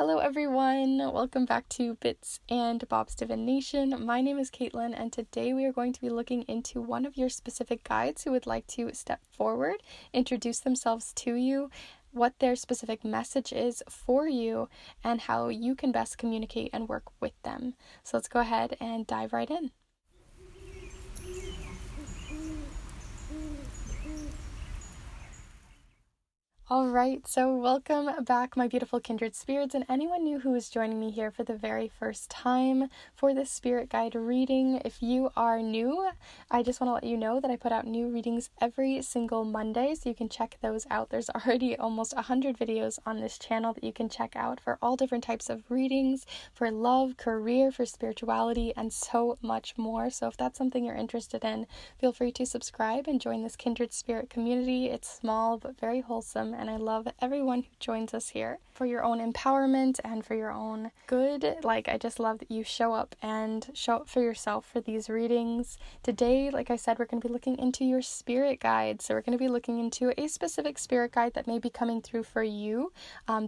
Hello everyone, welcome back to Bits and Bob's Divination. My name is Caitlin and today we are going to be looking into one of your specific guides who would like to step forward, introduce themselves to you, what their specific message is for you, and how you can best communicate and work with them. So let's go ahead and dive right in. Alright, so welcome back my beautiful kindred spirits and anyone new who is joining me here for the very first time for this spirit guide reading. If you are new, I just want to let you know that I put out new readings every single Monday, so you can check those out. There's already almost 100 videos on this channel that you can check out for all different types of readings, for love, career, for spirituality, and so much more. So if that's something you're interested in, feel free to subscribe and join this kindred spirit community. It's small but very wholesome, and I love everyone who joins us here for your own empowerment and for your own good. I just love that you show up for yourself for these readings. Today, like I said, we're going to be looking into your spirit guide. So we're going to be looking into a specific spirit guide that may be coming through for you.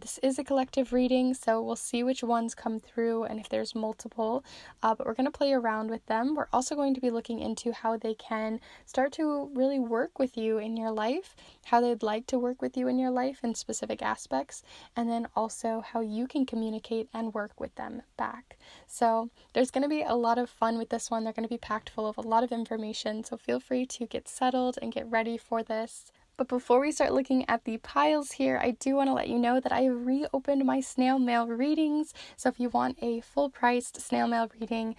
This is a collective reading, so we'll see which ones come through and if there's multiple, but we're going to play around with them. We're also going to be looking into how they can start to really work with you in your life, how they'd like to work with you in your life in specific aspects, and then also how you can communicate and work with them back. So there's going to be a lot of fun with this one. They're going to be packed full of a lot of information, so feel free to get settled and get ready for this. But before we start looking at the piles here, I do want to let you know that I have reopened my snail mail readings. So if you want a full-priced snail mail reading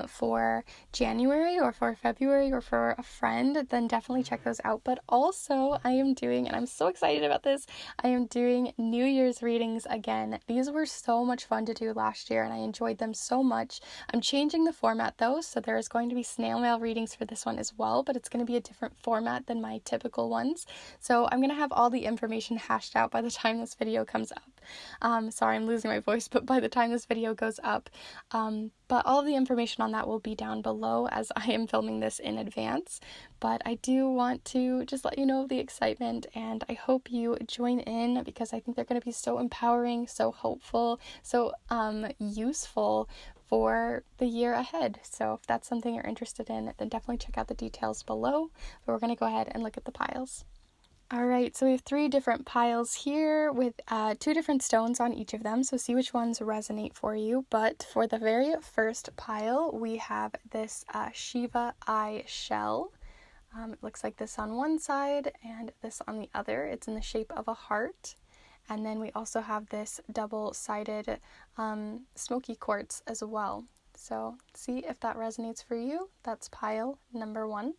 for January or for February or for a friend, then definitely check those out. But also I am doing, and I'm so excited about this, I am doing New Year's readings again. These were so much fun to do last year and I enjoyed them so much. I'm changing the format though, so there is going to be snail mail readings for this one as well, but it's going to be a different format than my typical ones. So I'm going to have all the information hashed out by the time this video comes up. Sorry, I'm losing my voice, but by the time this video goes up, but all of the information on that will be down below as I am filming this in advance. But I do want to just let you know of the excitement, and I hope you join in because I think they're going to be so empowering, so hopeful, so useful for the year ahead. So if that's something you're interested in, then definitely check out the details below. But we're going to go ahead and look at the piles. Alright, so we have 3 different piles here with 2 different stones on each of them, so see which ones resonate for you. But for the very first pile, we have this Shiva eye shell. It looks like this on one side and this on the other. It's in the shape of a heart. And then we also have this double-sided Smokey quartz as well. So see if that resonates for you. That's pile number 1.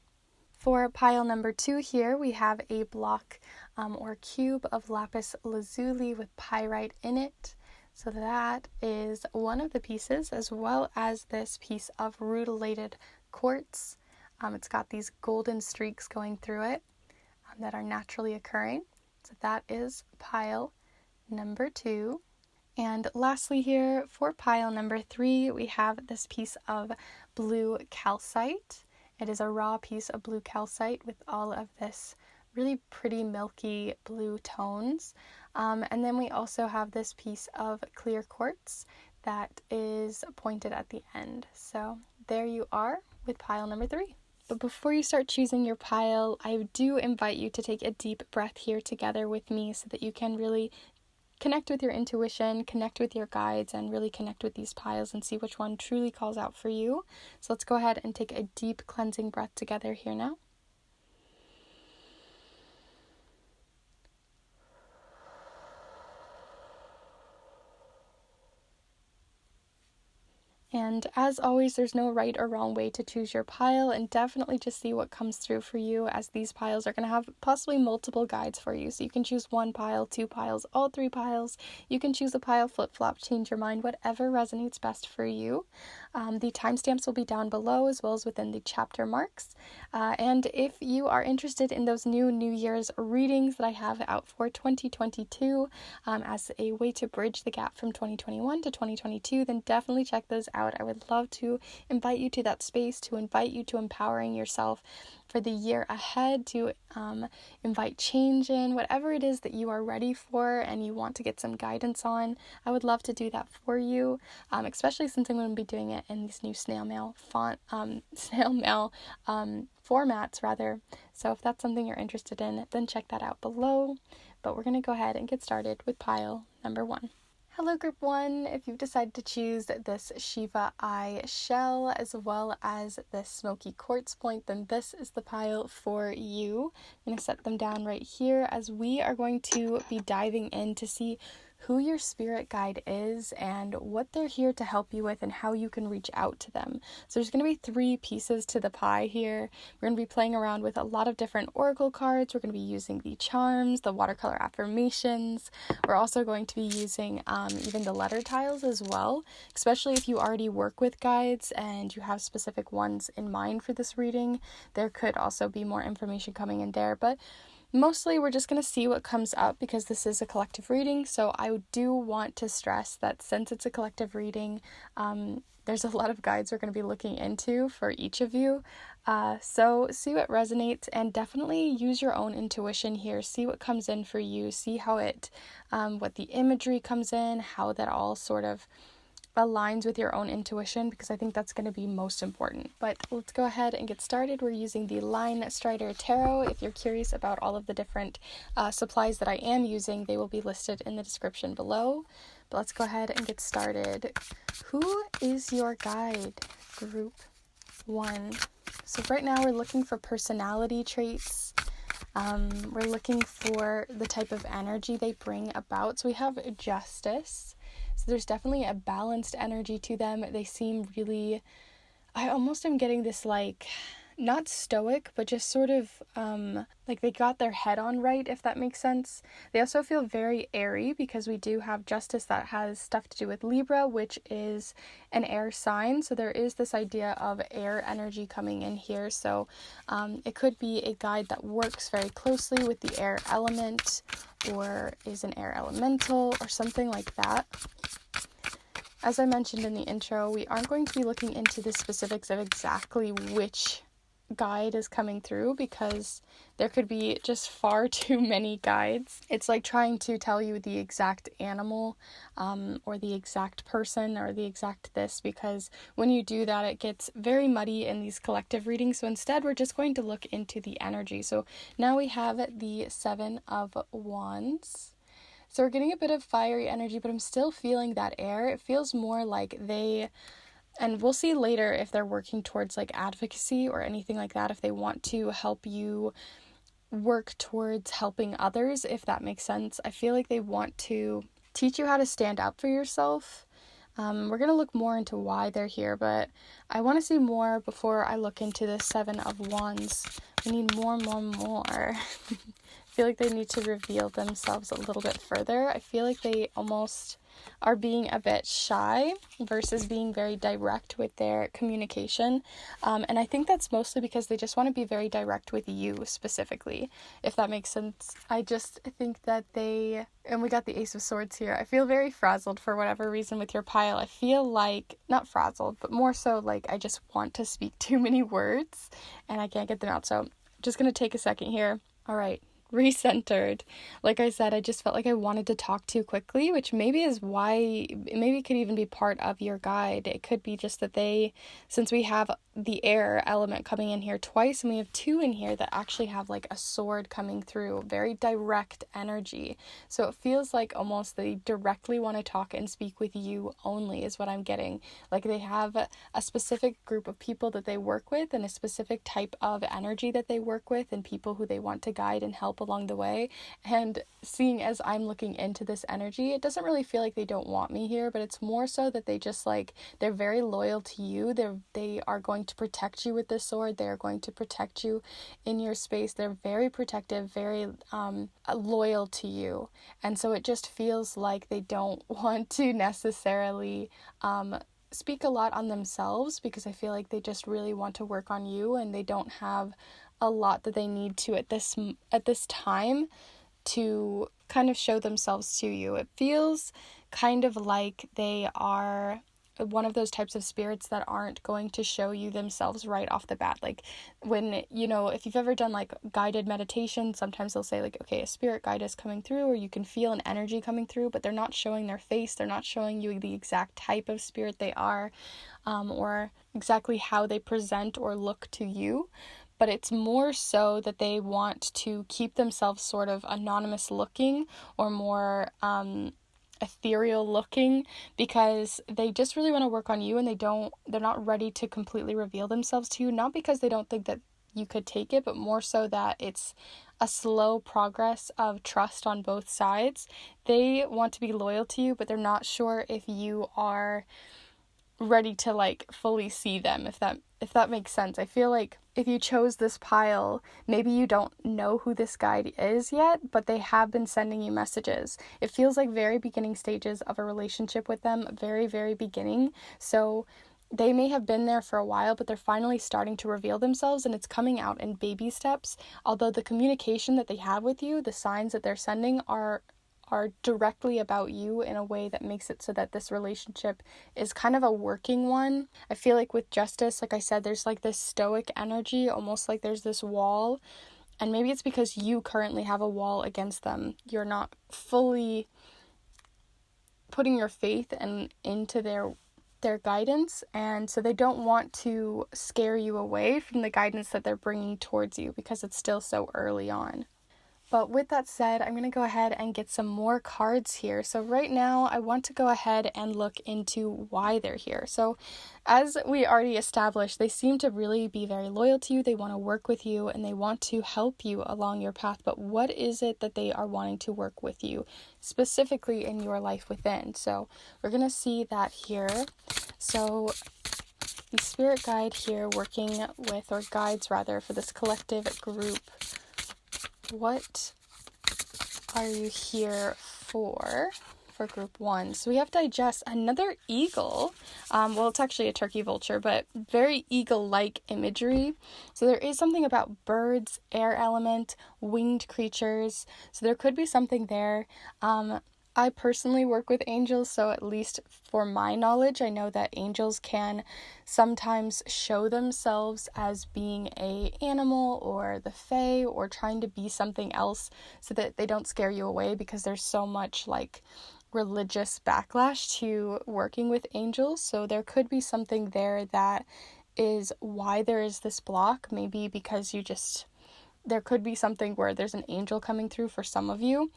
For pile number 2 here, we have a block or cube of Lapis Lazuli with pyrite in it. So that is one of the pieces, as well as this piece of Rutilated quartz. It's got these golden streaks going through it that are naturally occurring. So that is pile number 2. And lastly here, for pile number 3, we have this piece of blue calcite. It is a raw piece of blue calcite with all of this really pretty milky blue tones. And then we also have this piece of clear quartz that is pointed at the end. So there you are with pile number 3. But before you start choosing your pile, I do invite you to take a deep breath here together with me so that you can really connect with your intuition, connect with your guides, and really connect with these piles and see which one truly calls out for you. So let's go ahead and take a deep cleansing breath together here now. And as always, there's no right or wrong way to choose your pile, and definitely just see what comes through for you, as these piles are going to have possibly multiple guides for you. So you can choose 1 pile, 2 piles, all 3 piles. You can choose a pile, flip-flop, change your mind, whatever resonates best for you. The timestamps will be down below as well as within the chapter marks. And if you are interested in those New Year's readings that I have out for 2022 as a way to bridge the gap from 2021 to 2022, then definitely check those out. I would love to invite you to that space, to invite you to empowering yourself for the year ahead, to invite change in whatever it is that you are ready for and you want to get some guidance on. I would love to do that for you, especially since I'm going to be doing it in these new snail mail formats rather. So if that's something you're interested in, then check that out below. But we're going to go ahead and get started with pile number 1. Hello Group 1, if you've decided to choose this Shiva eye shell as well as this Smokey Quartz point, then this is the pile for you. I'm going to set them down right here as we are going to be diving in to see who your spirit guide is and what they're here to help you with and how you can reach out to them. So there's going to be 3 pieces to the pie here. We're going to be playing around with a lot of different oracle cards. We're going to be using the charms, the watercolor affirmations. We're also going to be using even the letter tiles as well, especially if you already work with guides and you have specific ones in mind for this reading. There could also be more information coming in there, but mostly we're just going to see what comes up because this is a collective reading. So I do want to stress that since it's a collective reading, there's a lot of guides we're going to be looking into for each of you. So see what resonates and definitely use your own intuition here. See what comes in for you. See how what the imagery comes in, how that all sort of aligns with your own intuition, because I think that's going to be most important. But let's go ahead and get started. We're using the Line Strider Tarot. If you're curious about all of the different supplies that I am using, they will be listed in the description below. But let's go ahead and get started. Who is your guide, Group 1? So right now we're looking for personality traits. We're looking for the type of energy they bring about. So we have Justice. So there's definitely a balanced energy to them. They seem really, I almost am getting this not stoic, but just sort of like they got their head on right, if that makes sense. They also feel very airy because we do have Justice that has stuff to do with Libra, which is an air sign. So there is this idea of air energy coming in here. So it could be a guide that works very closely with the air element or is an air elemental or something like that. As I mentioned in the intro, we aren't going to be looking into the specifics of exactly which guide is coming through because there could be just far too many guides. It's like trying to tell you the exact animal or the exact person or the exact this, because when you do that it gets very muddy in these collective readings. So instead we're just going to look into the energy. So now we have the 7 of Wands. So we're getting a bit of fiery energy, but I'm still feeling that air. It feels more like and we'll see later if they're working towards advocacy or anything like that, if they want to help you work towards helping others, if that makes sense. I feel like they want to teach you how to stand up for yourself. We're going to look more into why they're here, but I want to see more before I look into the 7 of Wands. We need more. I feel like they need to reveal themselves a little bit further. I feel like they almost are being a bit shy versus being very direct with their communication. And I think that's mostly because they just want to be very direct with you specifically, if that makes sense. I just think that and we got the Ace of Swords here. I feel very frazzled for whatever reason with your pile. I feel like, not frazzled, but more so I just want to speak too many words and I can't get them out. So I'm just going to take a second here. All right. Recentered. Like I said, I just felt like I wanted to talk too quickly, which maybe is why, maybe it could even be part of your guide. It could be just that since we have the air element coming in here twice and we have 2 in here that actually have a sword coming through, very direct energy. So it feels like almost they directly want to talk and speak with you only is what I'm getting. They have a specific group of people that they work with and a specific type of energy that they work with and people who they want to guide and help along the way. And seeing as I'm looking into this energy, it doesn't really feel like they don't want me here, but it's more so that they just they're very loyal to you. They are going to protect you with this sword. They are going to protect you in your space. They're very protective, very loyal to you. And so it just feels like they don't want to necessarily speak a lot on themselves, because I feel like they just really want to work on you, and they don't have a lot that they need to at this time to kind of show themselves to you. It feels kind of like they are one of those types of spirits that aren't going to show you themselves right off the bat. Like when, if you've ever done like guided meditation, sometimes they'll say like, okay, a spirit guide is coming through, or you can feel an energy coming through, but they're not showing their face. They're not showing you the exact type of spirit they are, or exactly how they present or look to you. But it's more so that they want to keep themselves sort of anonymous looking, or more ethereal looking, because they just really want to work on you, and they're not ready to completely reveal themselves to you, not because they don't think that you could take it, but more so that it's a slow progress of trust on both sides. They want to be loyal to you, but they're not sure if you are ready to like fully see them, if that makes sense. I feel like if you chose this pile, maybe you don't know who this guide is yet, but they have been sending you messages. It feels like very beginning stages of a relationship with them, very, very beginning. So they may have been there for a while, but they're finally starting to reveal themselves, and it's coming out in baby steps. Although the communication that they have with you, the signs that they're sending are directly about you in a way that makes it so that this relationship is kind of a working one. I feel like with Justice, like I said, there's like this stoic energy, almost like there's this wall, and maybe it's because you currently have a wall against them. You're not fully putting your faith into their guidance, and so they don't want to scare you away from the guidance that they're bringing towards you, because it's still so early on. But with that said, I'm going to go ahead and get some more cards here. So right now, I want to go ahead and look into why they're here. So as we already established, they seem to really be very loyal to you. They want to work with you, and they want to help you along your path. But what is it that they are wanting to work with you, specifically in your life within? So we're going to see that here. So the spirit guide here, working with, or guides rather, for this collective group. What are you here for group 1? So we have digest, another eagle. Well, it's actually a turkey vulture, but very eagle-like imagery. So there is something about birds, air element, winged creatures. So there could be something there. I personally work with angels, so at least for my knowledge, I know that angels can sometimes show themselves as being a animal or the fae, or trying to be something else, so that they don't scare you away, because there's so much like religious backlash to working with angels. So there could be something there that is why there is this block. Maybe because there could be something where there's an angel coming through for some of you.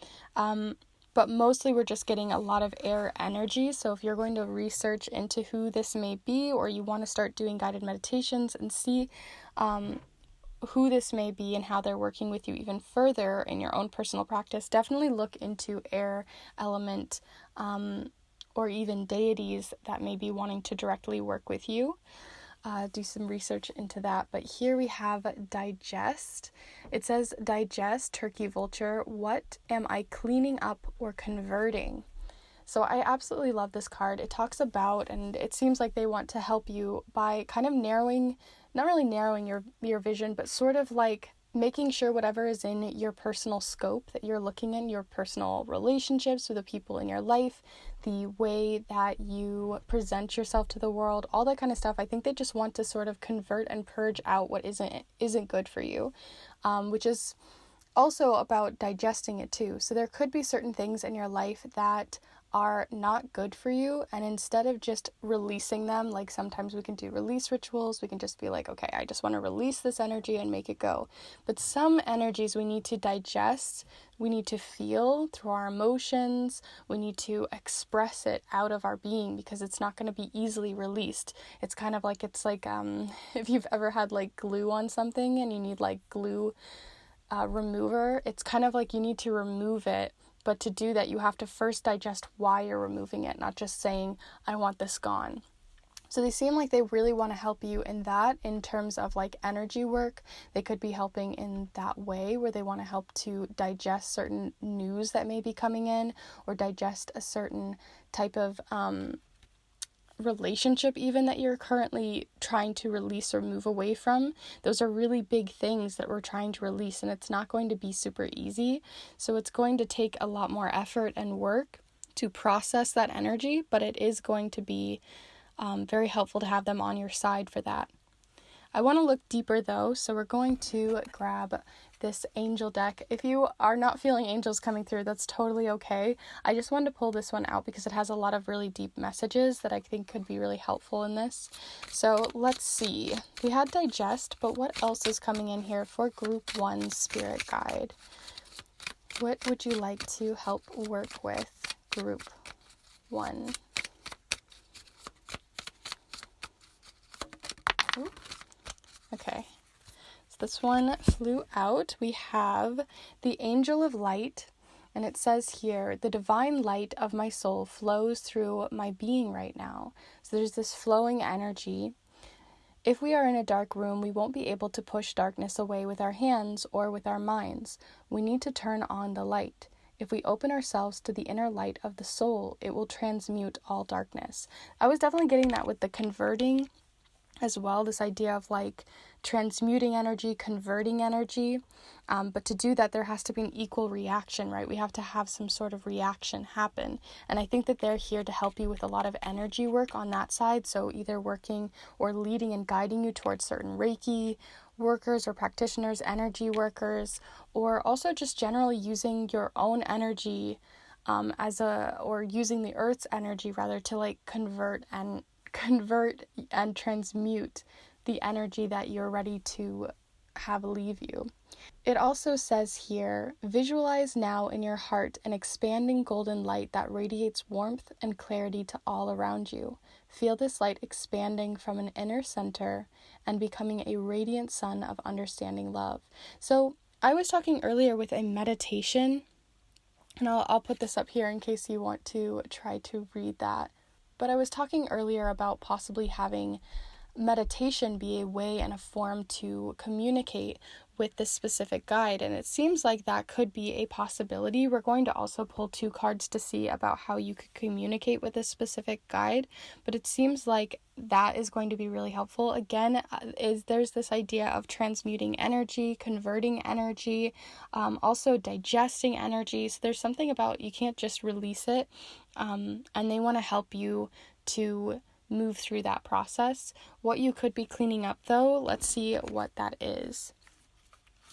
But mostly we're just getting a lot of air energy. So if you're going to research into who this may be, or you want to start doing guided meditations and see who this may be and how they're working with you even further in your own personal practice, definitely look into air element or even deities that may be wanting to directly work with you. Do some research into that. But here we have digest. It says, digest, turkey vulture, what am I cleaning up or converting? So I absolutely love this card. It talks about, and it seems like they want to help you by kind of narrowing, not really narrowing your vision, but sort of like making sure whatever is in your personal scope that you're looking in, your personal relationships with the people in your life, the way that you present yourself to the world, all that kind of stuff. I think they just want to sort of convert and purge out what isn't good for you, which is also about digesting it too. So there could be certain things in your life that are not good for you, and instead of just releasing them, like sometimes we can do release rituals, we can just be like, okay, I just want to release this energy and make it go. But some energies we need to digest, we need to feel through our emotions, we need to express it out of our being, because it's not going to be easily released. It's kind of like, if you've ever had like glue on something and you need like glue remover, it's kind of like you need to remove it. But to do that, you have to first digest why you're removing it, not just saying, I want this gone. So they seem like they really want to help you in that, in terms of like energy work. They could be helping in that way, where they want to help to digest certain news that may be coming in, or digest a certain type of relationship even that you're currently trying to release or move away from. Those are really big things that we're trying to release, and it's not going to be super easy. So it's going to take a lot more effort and work to process that energy, but it is going to be very helpful to have them on your side for that. I want to look deeper though, so we're going to grab this angel deck. If you are not feeling angels coming through, that's totally okay. I just wanted to pull this one out because it has a lot of really deep messages that I think could be really helpful in this. So let's see. We had digest, but what else is coming in here for group 1 spirit guide? What would you like to help work with group 1? Ooh. Okay, so this one flew out. We have the Angel of Light, and it says here, the divine light of my soul flows through my being right now. So there's this flowing energy. If we are in a dark room, we won't be able to push darkness away with our hands or with our minds. We need to turn on the light. If we open ourselves to the inner light of the soul, it will transmute all darkness. I was definitely getting that with the converting as well, this idea of like transmuting energy, converting energy, but to do that there has to be an equal reaction, right? We have to have some sort of reaction happen, and I think that they're here to help you with a lot of energy work on that side, so either working or leading and guiding you towards certain Reiki workers or practitioners, energy workers, or also just generally using your own energy or using the earth's energy rather to like convert and transmute the energy that you're ready to have leave you. It also says here, visualize now in your heart an expanding golden light that radiates warmth and clarity to all around you. Feel this light expanding from an inner center and becoming a radiant sun of understanding love. So I was talking earlier with a meditation, and I'll put this up here in case you want to try to read that. But I was talking earlier about possibly having meditation be a way and a form to communicate with this specific guide, and it seems like that could be a possibility. We're going to also pull 2 cards to see about how you could communicate with this specific guide, but it seems like that is going to be really helpful. Again, there's this idea of transmuting energy, converting energy, also digesting energy. So there's something about you can't just release it, and they want to help you to move through that process. What you could be cleaning up though, let's see what that is.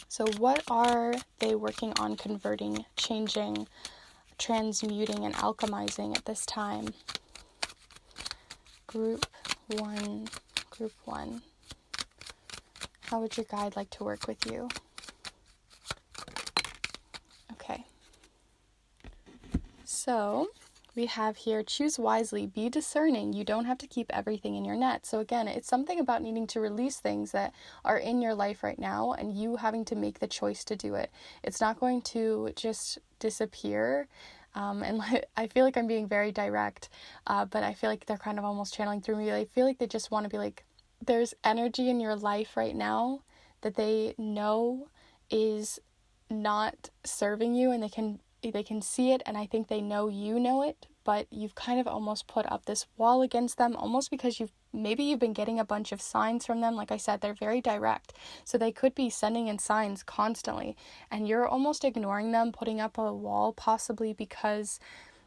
So what are they working on converting, changing, transmuting, and alchemizing at this time? Group 1. How would your guide like to work with you? Okay. So we have here, choose wisely, be discerning. You don't have to keep everything in your net. So again, it's something about needing to release things that are in your life right now and you having to make the choice to do it. It's not going to just disappear. And I feel like I'm being very direct, but I feel like they're kind of almost channeling through me. I feel like they just want to be like, there's energy in your life right now that they know is not serving you, and they can see it, and I think they know you know it, but you've kind of almost put up this wall against them, almost because you've been getting a bunch of signs from them. Like I said, they're very direct, so they could be sending in signs constantly, and you're almost ignoring them, putting up a wall, possibly because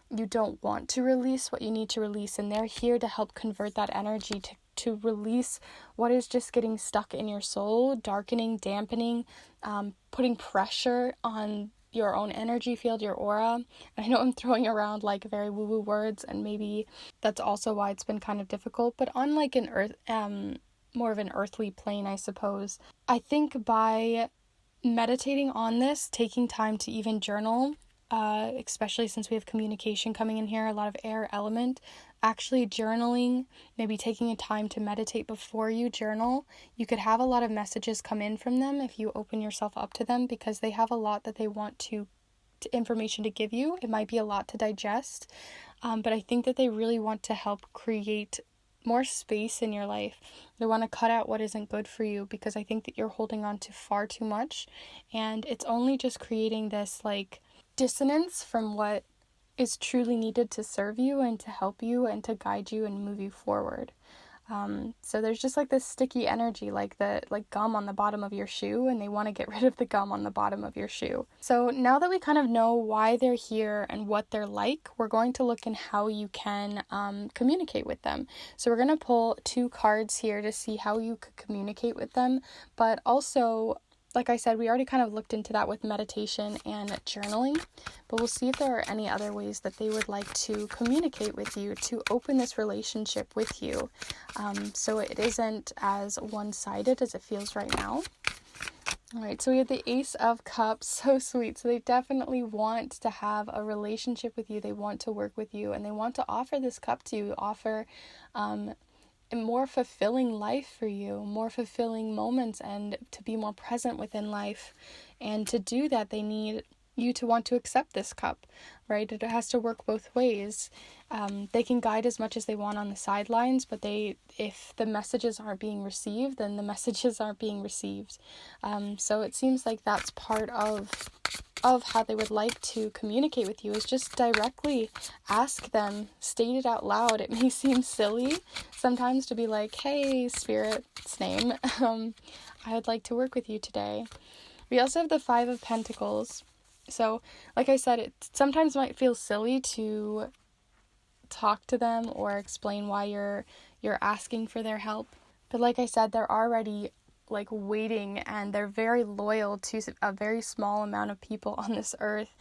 you don't want to release what you need to release, and they're here to help convert that energy to release what is just getting stuck in your soul, darkening, dampening, putting pressure on your own energy field, your aura. And I know I'm throwing around like very woo-woo words, and maybe that's also why it's been kind of difficult, but on like an more of an earthly plane, I suppose. I think by meditating on this, taking time to even journal, especially since we have communication coming in here, a lot of air element, actually journaling, maybe taking a time to meditate before you journal, you could have a lot of messages come in from them if you open yourself up to them, because they have a lot that they want to information to give you. It might be a lot to digest, but I think that they really want to help create more space in your life. They want to cut out what isn't good for you, because I think that you're holding on to far too much, and it's only just creating this like dissonance from what is truly needed to serve you and to help you and to guide you and move you forward. So there's just like this sticky energy, like gum on the bottom of your shoe, and they want to get rid of the gum on the bottom of your shoe. So now that we kind of know why they're here and what they're like, we're going to look in how you can communicate with them. So we're going to pull 2 cards here to see how you could communicate with them, but also, like I said, we already kind of looked into that with meditation and journaling, but we'll see if there are any other ways that they would like to communicate with you, to open this relationship with you, so it isn't as one-sided as it feels right now. All right, so we have the Ace of Cups, so sweet. So they definitely want to have a relationship with you, they want to work with you, and they want to offer this cup to you, offer a more fulfilling life for you, more fulfilling moments, and to be more present within life. And to do that, they need you to want to accept this cup, right? It has to work both ways. They can guide as much as they want on the sidelines, but if the messages aren't being received, then the messages aren't being received. So it seems like that's part of how they would like to communicate with you, is just directly ask them, state it out loud. It may seem silly sometimes to be like, hey, Spirit's name, I would like to work with you today. We also have the 5 of Pentacles. So, like I said, it sometimes might feel silly to talk to them or explain why you're asking for their help. But like I said, they're already like waiting, and they're very loyal to a very small amount of people on this earth.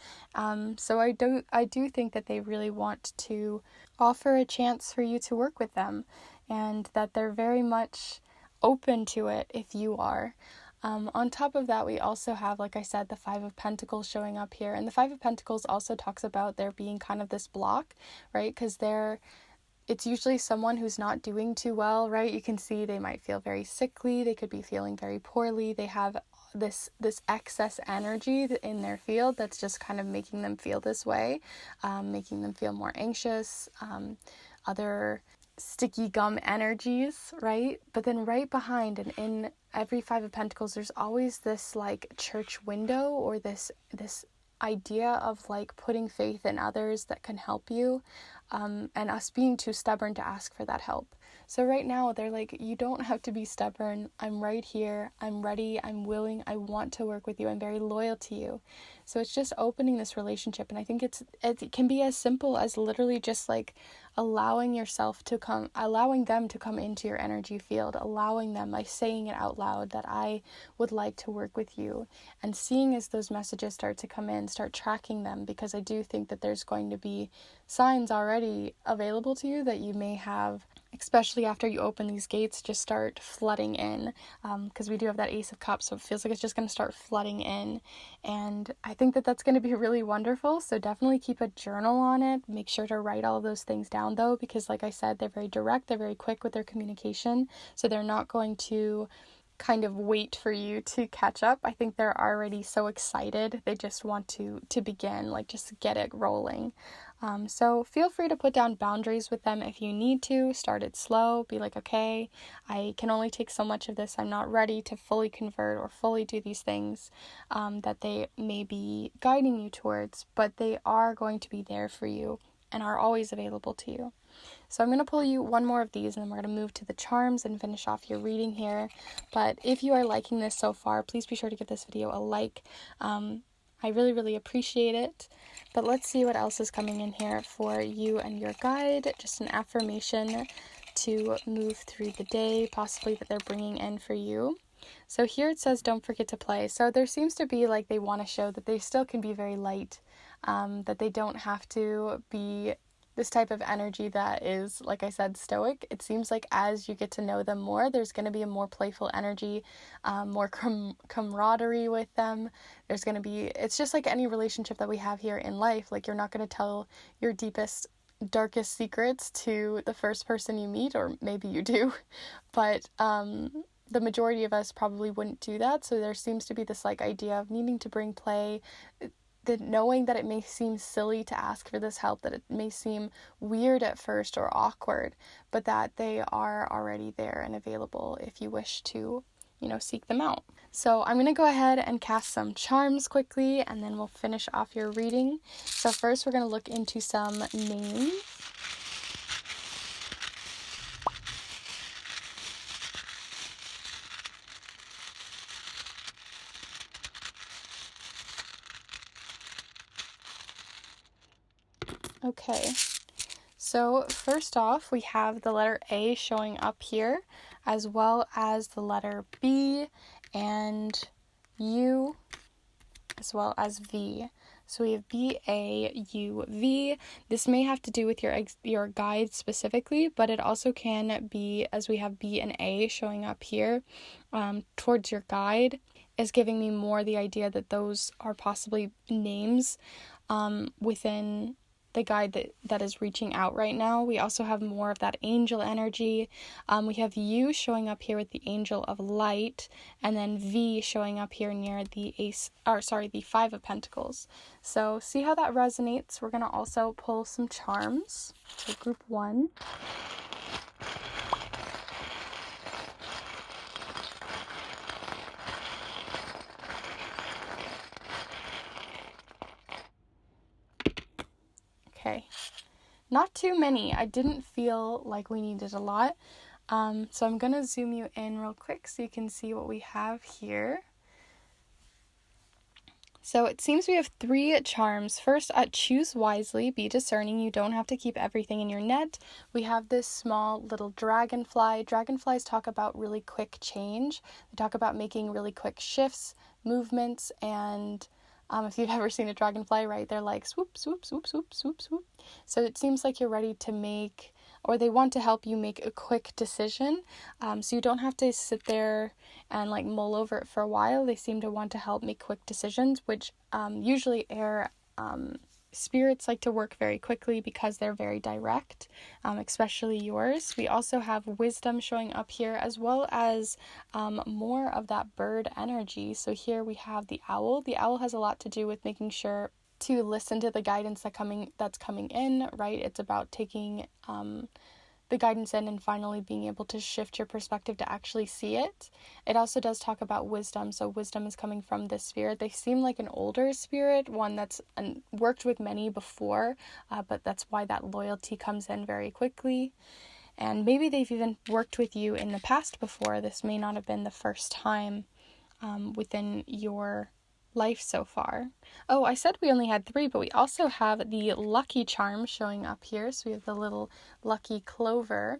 So I do think that they really want to offer a chance for you to work with them, and that they're very much open to it if you are. On top of that, we also have, like I said, the 5 of Pentacles showing up here. And the 5 of Pentacles also talks about there being kind of this block, right? Because it's usually someone who's not doing too well, right? You can see they might feel very sickly. They could be feeling very poorly. They have this excess energy in their field that's just kind of making them feel this way, making them feel more anxious, other sticky gum energies, right? But then right behind and in every 5 of Pentacles, there's always this like church window, or this idea of like putting faith in others that can help you, and us being too stubborn to ask for that help. So right now they're like, you don't have to be stubborn. I'm right here. I'm ready. I'm willing. I want to work with you. I'm very loyal to you. So it's just opening this relationship. And I think it can be as simple as literally just like allowing them to come into your energy field, allowing them, like saying it out loud that I would like to work with you, and seeing as those messages start to come in, start tracking them, because I do think that there's going to be signs already available to you that you may have, especially after you open these gates, just start flooding in, because we do have that Ace of Cups, so it feels like it's just going to start flooding in, and I think that that's going to be really wonderful. So definitely keep a journal on it. Make sure to write all of those things down, though, because like I said, they're very direct, they're very quick with their communication, so they're not going to kind of wait for you to catch up. I think they're already so excited. They just want to begin, like just get it rolling. So feel free to put down boundaries with them if you need to. Start it slow. Be like, okay, I can only take so much of this. I'm not ready to fully convert or fully do these things that they may be guiding you towards, but they are going to be there for you and are always available to you. So I'm going to pull you one more of these, and then we're going to move to the charms and finish off your reading here. But if you are liking this so far, please be sure to give this video a like. I really, really appreciate it. But let's see what else is coming in here for you and your guide. Just an affirmation to move through the day, possibly that they're bringing in for you. So here it says, don't forget to play. So there seems to be like they want to show that they still can be very light, that they don't have to be this type of energy that is, like I said, stoic. It seems like as you get to know them more, there's going to be a more playful energy, more camaraderie with them. There's going to be, it's just like any relationship that we have here in life. Like, you're not going to tell your deepest, darkest secrets to the first person you meet, or maybe you do, but the majority of us probably wouldn't do that. So there seems to be this like idea of needing to bring play, knowing that it may seem silly to ask for this help, that it may seem weird at first or awkward, but that they are already there and available if you wish to seek them out. So I'm going to go ahead and cast some charms quickly, and then we'll finish off your reading. So first we're going to look into some names. Okay, so first off, we have the letter A showing up here, as well as the letter B and U, as well as V. So we have B, A, U, V. This may have to do with your guide specifically, but it also can be, as we have B and A showing up here, towards your guide, is giving me more the idea that those are possibly names within the guide that is reaching out right now. We also have more of that angel energy. We have U showing up here with the angel of light, and then V showing up here near the the Five of Pentacles. So see how that resonates. We're going to also pull some charms. So group 1. Okay, not too many. I didn't feel like we needed a lot. So I'm going to zoom you in real quick so you can see what we have here. So it seems we have 3 charms. First, choose wisely, be discerning. You don't have to keep everything in your net. We have this small little dragonfly. Dragonflies talk about really quick change. They talk about making really quick shifts, movements, and if you've ever seen a dragonfly, right, they're like swoop, swoop, swoop, swoop, swoop, swoop. So it seems like you're ready to make, or they want to help you make a quick decision. So you don't have to sit there and like mull over it for a while. They seem to want to help make quick decisions, which usually air spirits like to work very quickly because they're very direct, especially yours. We also have wisdom showing up here, as well as more of that bird energy. So here we have the owl. The owl has a lot to do with making sure to listen to the guidance that's coming in, right? It's about taking the guidance in and finally being able to shift your perspective to actually see it. It also does talk about wisdom. So wisdom is coming from this spirit. They seem like an older spirit, one that's worked with many before, but that's why that loyalty comes in very quickly. And maybe they've even worked with you in the past before. This may not have been the first time within your life so far. Oh, I said we only had 3, but we also have the lucky charm showing up here. So we have the little lucky clover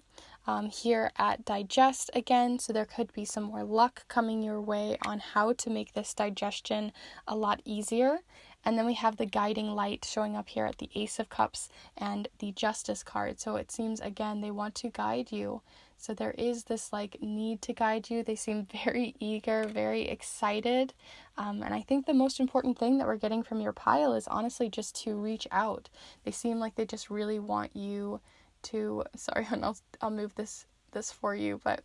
here at digest again. So there could be some more luck coming your way on how to make this digestion a lot easier. And then we have the guiding light showing up here at the Ace of Cups and the Justice card. So it seems, again, they want to guide you. So there is this need to guide you. They seem very eager, very excited. And I think the most important thing that we're getting from your pile is honestly just to reach out. They seem like they just really want you to, sorry, and I'll move this for you, but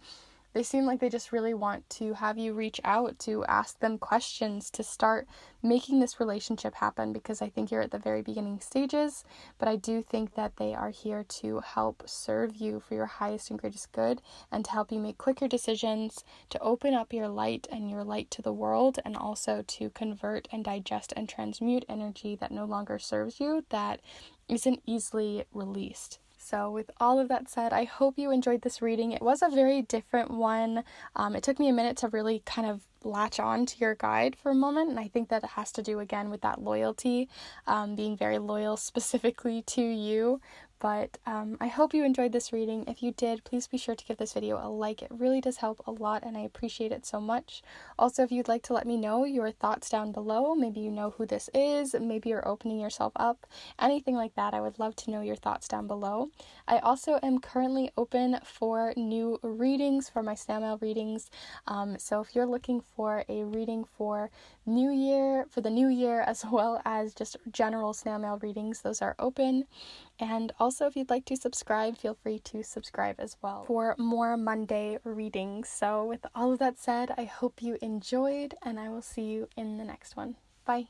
they seem like they just really want to have you reach out, to ask them questions, to start making this relationship happen, because I think you're at the very beginning stages, but I do think that they are here to help serve you for your highest and greatest good, and to help you make quicker decisions, to open up your light and your light to the world, and also to convert and digest and transmute energy that no longer serves you, that isn't easily released. So with all of that said, I hope you enjoyed this reading. It was a very different one. It took me a minute to really kind of latch on to your guide for a moment, and I think that it has to do again with that loyalty, being very loyal specifically to you. But I hope you enjoyed this reading. If you did, please be sure to give this video a like. It really does help a lot, and I appreciate it so much. Also, if you'd like to let me know your thoughts down below, maybe you know who this is, maybe you're opening yourself up, anything like that, I would love to know your thoughts down below. I also am currently open for new readings, for my snail mail readings. So if you're looking for a reading for the new year, as well as just general snail mail readings, those are open. And also, if you'd like to subscribe, feel free to subscribe as well for more Monday readings. So with all of that said, I hope you enjoyed, and I will see you in the next one. Bye.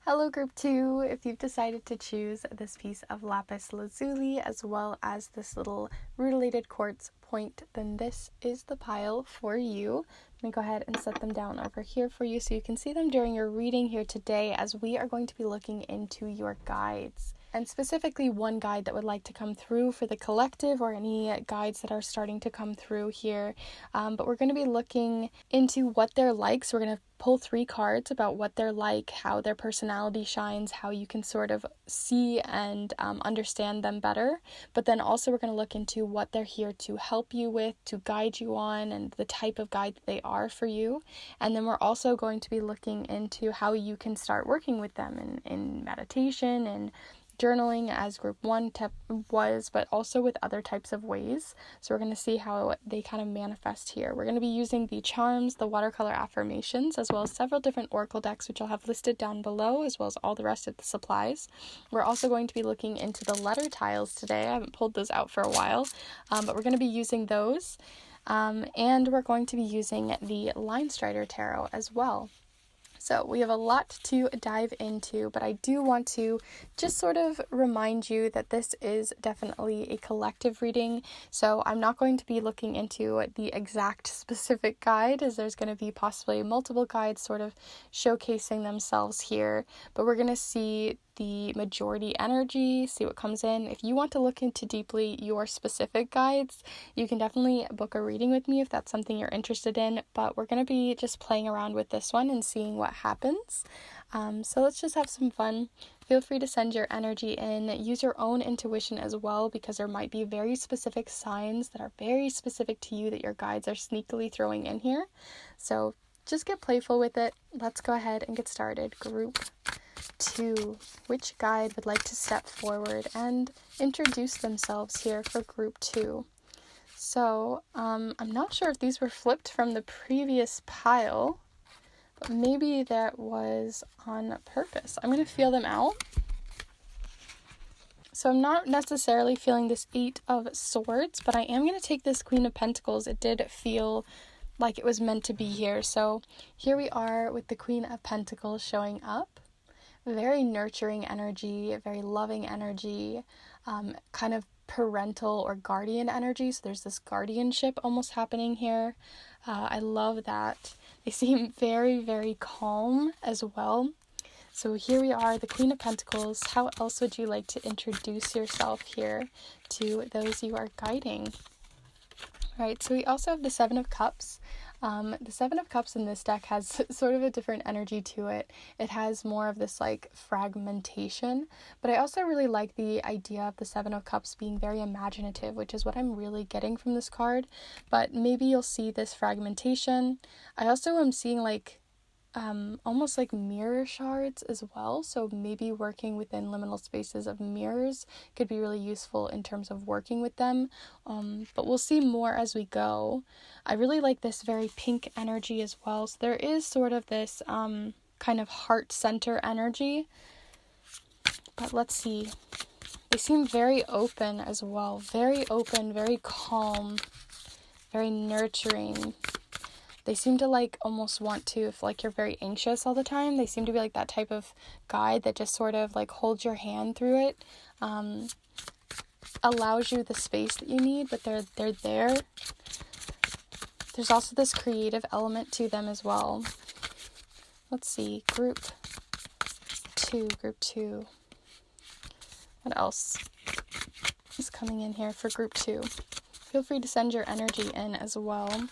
Hello group 2, if you've decided to choose this piece of Lapis Lazuli as well as this little Rutilated quartz point, then this is the pile for you. I'm going to go ahead and set them down over here for you so you can see them during your reading here today, as we are going to be looking into your guides. And specifically one guide that would like to come through for the collective, or any guides that are starting to come through here. But we're going to be looking into what they're like. So we're going to pull 3 cards about what they're like, how their personality shines, how you can sort of see and understand them better. But then also we're going to look into what they're here to help you with, to guide you on, and the type of guide that they are for you. And then we're also going to be looking into how you can start working with them in meditation and journaling, as group 1 was, but also with other types of ways. So we're going to see how they kind of manifest here. We're going to be using the charms, the watercolor affirmations, as well as several different oracle decks, which I'll have listed down below, as well as all the rest of the supplies. We're also going to be looking into the letter tiles today. I haven't pulled those out for a while, but we're going to be using those. And we're going to be using the Line Strider Tarot as well. So we have a lot to dive into, but I do want to just sort of remind you that this is definitely a collective reading. So I'm not going to be looking into the exact specific guide, as there's going to be possibly multiple guides sort of showcasing themselves here, but we're going to see the majority energy, see what comes in. If you want to look into deeply your specific guides, you can definitely book a reading with me if that's something you're interested in, but we're going to be just playing around with this one and seeing what happens. So let's just have some fun. Feel free to send your energy in. Use your own intuition as well, because there might be very specific signs that are very specific to you that your guides are sneakily throwing in here. So just get playful with it. Let's go ahead and get started. Group 2, which guide would like to step forward and introduce themselves here for group 2? So I'm not sure if these were flipped from the previous pile, but maybe that was on purpose. I'm going to feel them out. So I'm not necessarily feeling this 8 of Swords, but I am going to take this Queen of Pentacles. It did feel like it was meant to be here. So here we are with the Queen of Pentacles showing up. Very nurturing energy, very loving energy, kind of parental or guardian energy. So there's this guardianship almost happening here. I love that. They seem very, very calm as well. So here we are, the Queen of Pentacles. How else would you like to introduce yourself here to those you are guiding? All right, so we also have the 7 of Cups. The 7 of Cups in this deck has sort of a different energy to it. It has more of this like fragmentation, but I also really like the idea of the 7 of Cups being very imaginative, which is what I'm really getting from this card. But maybe you'll see this fragmentation. I also am seeing like almost like mirror shards as well, so maybe working within liminal spaces of mirrors could be really useful in terms of working with them, but we'll see more as we go. I really like this very pink energy as well, so there is sort of this kind of heart center energy, but let's see. They seem very open as well, very open, very calm, very nurturing. They seem to like almost want to, if like you're very anxious all the time, they seem to be like that type of guide that just sort of like holds your hand through it, allows you the space that you need, but they're there. There's also this creative element to them as well. Let's see, group 2. What else is coming in here for group 2? Feel free to send your energy in as well.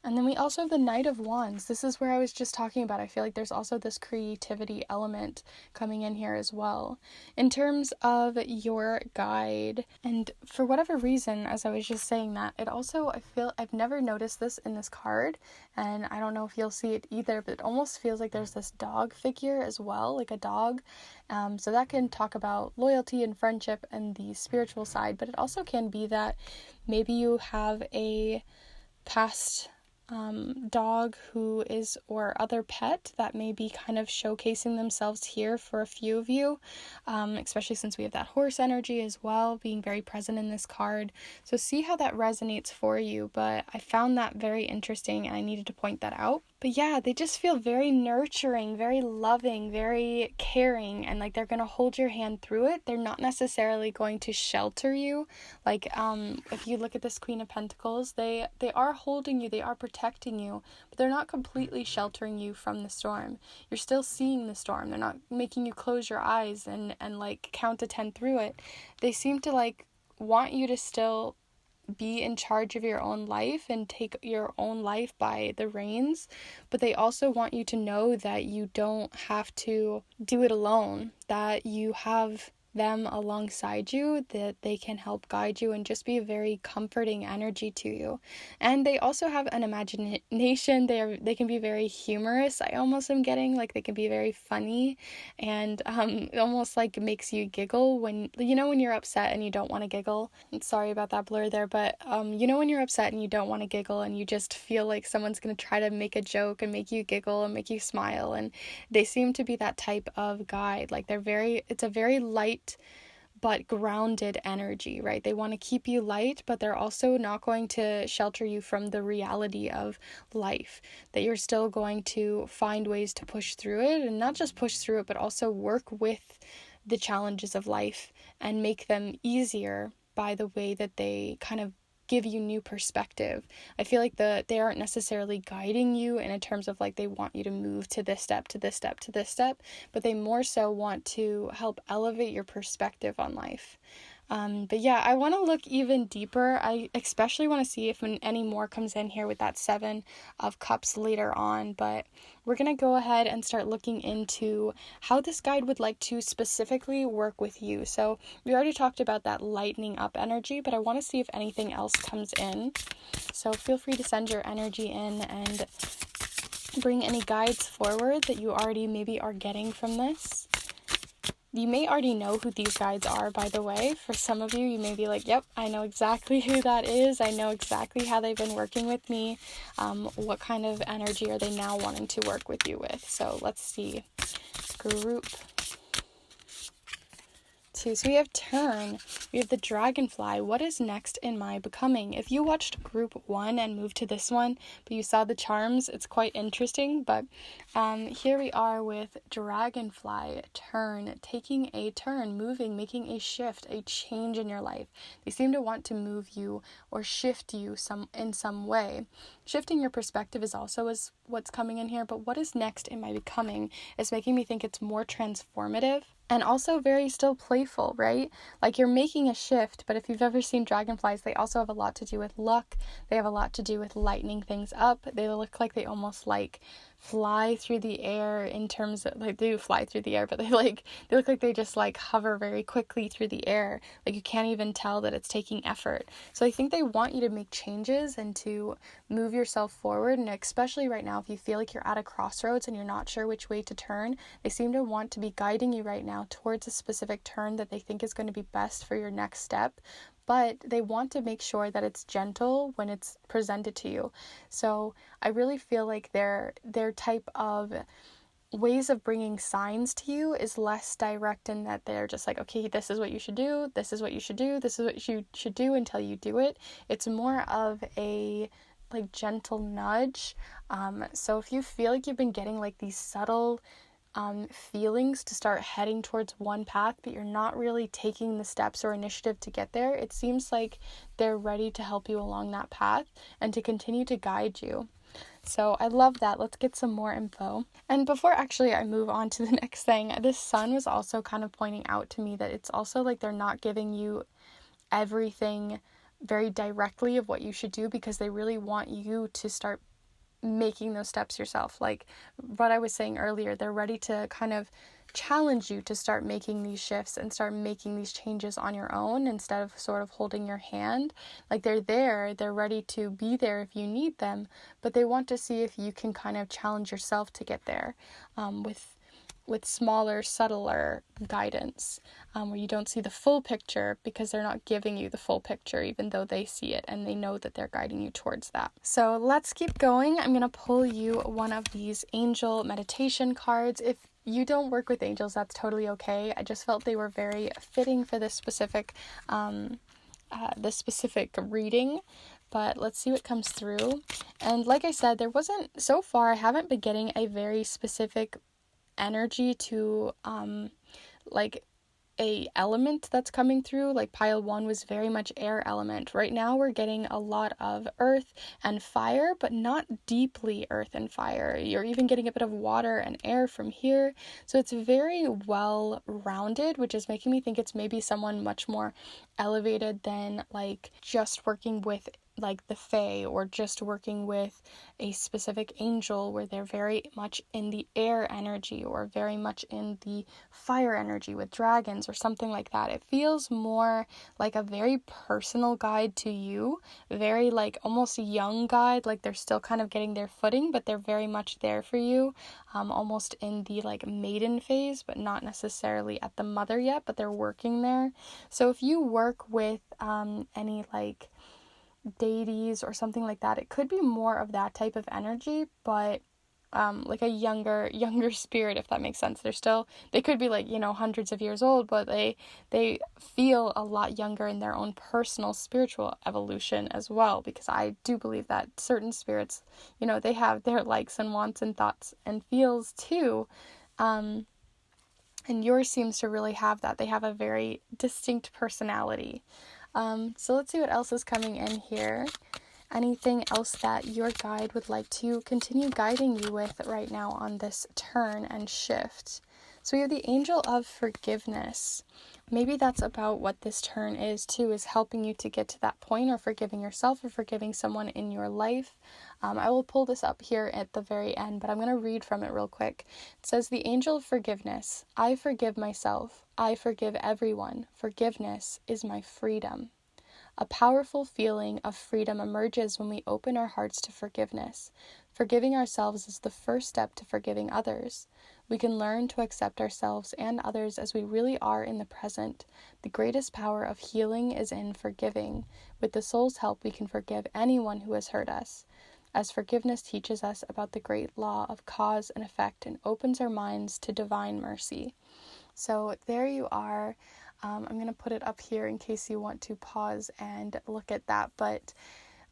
And then we also have the Knight of Wands. This is where I was just talking about. I feel like there's also this creativity element coming in here as well. In terms of your guide, and for whatever reason, as I was just saying that, it also, I feel, I've never noticed this in this card, and I don't know if you'll see it either, but it almost feels like there's this dog figure as well, like a dog. So that can talk about loyalty and friendship and the spiritual side, but it also can be that maybe you have a past dog who is, or other pet that may be kind of showcasing themselves here for a few of you, especially since we have that horse energy as well being very present in this card. So see how that resonates for you, but I found that very interesting and I needed to point that out. But yeah, they just feel very nurturing, very loving, very caring, and like they're going to hold your hand through it. They're not necessarily going to shelter you. Like if you look at this Queen of Pentacles, they are holding you, they are protecting you, but they're not completely sheltering you from the storm. You're still seeing the storm. They're not making you close your eyes and like count to 10 through it. They seem to like want you to still be in charge of your own life and take your own life by the reins, but they also want you to know that you don't have to do it alone, that you have them alongside you, that they can help guide you and just be a very comforting energy to you. And they also have an imagination. They can be very humorous. I almost am getting like they can be very funny, and it almost like makes you giggle when when you're upset and you don't want to giggle. I'm sorry about that blur there, but when you're upset and you don't want to giggle and you just feel like someone's going to try to make a joke and make you giggle and make you smile, and they seem to be that type of guide. Like it's a very light but grounded energy, right? They want to keep you light, but they're also not going to shelter you from the reality of life, that you're still going to find ways to push through it, and not just push through it, but also work with the challenges of life and make them easier by the way that they kind of give you new perspective. I feel like they aren't necessarily guiding you in a terms of like they want you to move to this step, to this step, to this step, but they more so want to help elevate your perspective on life. But yeah, I want to look even deeper. I especially want to see if any more comes in here with that 7 of Cups later on, but we're going to go ahead and start looking into how this guide would like to specifically work with you. So we already talked about that lightening up energy, but I want to see if anything else comes in. So feel free to send your energy in and bring any guides forward that you already maybe are getting from this. You may already know who these guides are, by the way. For some of you, you may be like, yep, I know exactly who that is. I know exactly how they've been working with me. What kind of energy are they now wanting to work with you with? So let's see. Group 2. So we have Turn. We have the Dragonfly. What is next in my becoming? If you watched group 1 and moved to this one, but you saw the charms, it's quite interesting. But here we are with Dragonfly, Turn, taking a turn, moving, making a shift, a change in your life. They seem to want to move you or shift you in some way. Shifting your perspective is also what's coming in here, but what is next in my becoming is making me think it's more transformative. And also very still playful, right? Like you're making a shift, but if you've ever seen dragonflies, they also have a lot to do with luck. They have a lot to do with lightening things up. They look like they almost like fly through the air in terms of, like they do fly through the air, but they look like they just like hover very quickly through the air. Like you can't even tell that it's taking effort. So I think they want you to make changes and to move yourself forward. And especially right now, if you feel like you're at a crossroads and you're not sure which way to turn, they seem to want to be guiding you right now towards a specific turn that they think is going to be best for your next step. But they want to make sure that it's gentle when it's presented to you. So I really feel like their type of ways of bringing signs to you is less direct in that they're just like, okay, this is what you should do, this is what you should do, this is what you should do until you do it. It's more of a like gentle nudge. So if you feel like you've been getting like these subtle feelings to start heading towards one path, but you're not really taking the steps or initiative to get there, it seems like they're ready to help you along that path and to continue to guide you. So I love that. Let's get some more info. And before actually I move on to the next thing, this sun was also kind of pointing out to me that it's also like they're not giving you everything very directly of what you should do, because they really want you to start making those steps yourself. Like what I was saying earlier, they're ready to kind of challenge you to start making these shifts and start making these changes on your own instead of sort of holding your hand. Like they're ready to be there if you need them, but they want to see if you can kind of challenge yourself to get there with smaller, subtler guidance, where you don't see the full picture, because they're not giving you the full picture, even though they see it and they know that they're guiding you towards that. So let's keep going. I'm going to pull you one of these angel meditation cards. If you don't work with angels, that's totally okay. I just felt they were very fitting for this specific reading. but let's see what comes through. And like I said, so far I haven't been getting a very specific energy to like a element that's coming through. Like pile 1 was very much air element. Right now we're getting a lot of earth and fire, but not deeply earth and fire. You're even getting a bit of water and air from here. So it's very well rounded, which is making me think it's maybe someone much more elevated than like just working with like the fae, or just working with a specific angel where they're very much in the air energy or very much in the fire energy with dragons or something like that. It feels more like a very personal guide to you, very like almost a young guide, like they're still kind of getting their footing, but they're very much there for you, almost in the like maiden phase, but not necessarily at the mother yet, but they're working there. So if you work with any like deities or something like that, it could be more of that type of energy, but like a younger spirit, if that makes sense. They could be like, hundreds of years old, but they feel a lot younger in their own personal spiritual evolution as well, because I do believe that certain spirits, they have their likes and wants and thoughts and feels too, and yours seems to really have that. They have a very distinct personality. So let's see what else is coming in here. Anything else that your guide would like to continue guiding you with right now on this turn and shift? So we have the Angel of Forgiveness. Maybe that's about what this turn is too, is helping you to get to that point, or forgiving yourself or forgiving someone in your life. I will pull this up here at the very end, but I'm going to read from it real quick. It says, the Angel of Forgiveness. I forgive myself. I forgive everyone. Forgiveness is my freedom. A powerful feeling of freedom emerges when we open our hearts to forgiveness. Forgiving ourselves is the first step to forgiving others. We can learn to accept ourselves and others as we really are in the present. The greatest power of healing is in forgiving. With the soul's help, we can forgive anyone who has hurt us, as forgiveness teaches us about the great law of cause and effect and opens our minds to divine mercy. So there you are. I'm going to put it up here in case you want to pause and look at that. But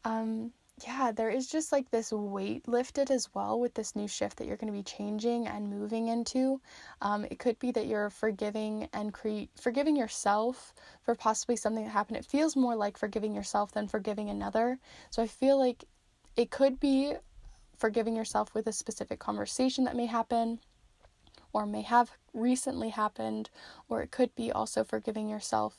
there is just like this weight lifted as well with this new shift that you're going to be changing and moving into. It could be that you're forgiving and forgiving yourself for possibly something that happened. It feels more like forgiving yourself than forgiving another. So I feel like it could be forgiving yourself with a specific conversation that may happen, or may have recently happened, or it could be also forgiving yourself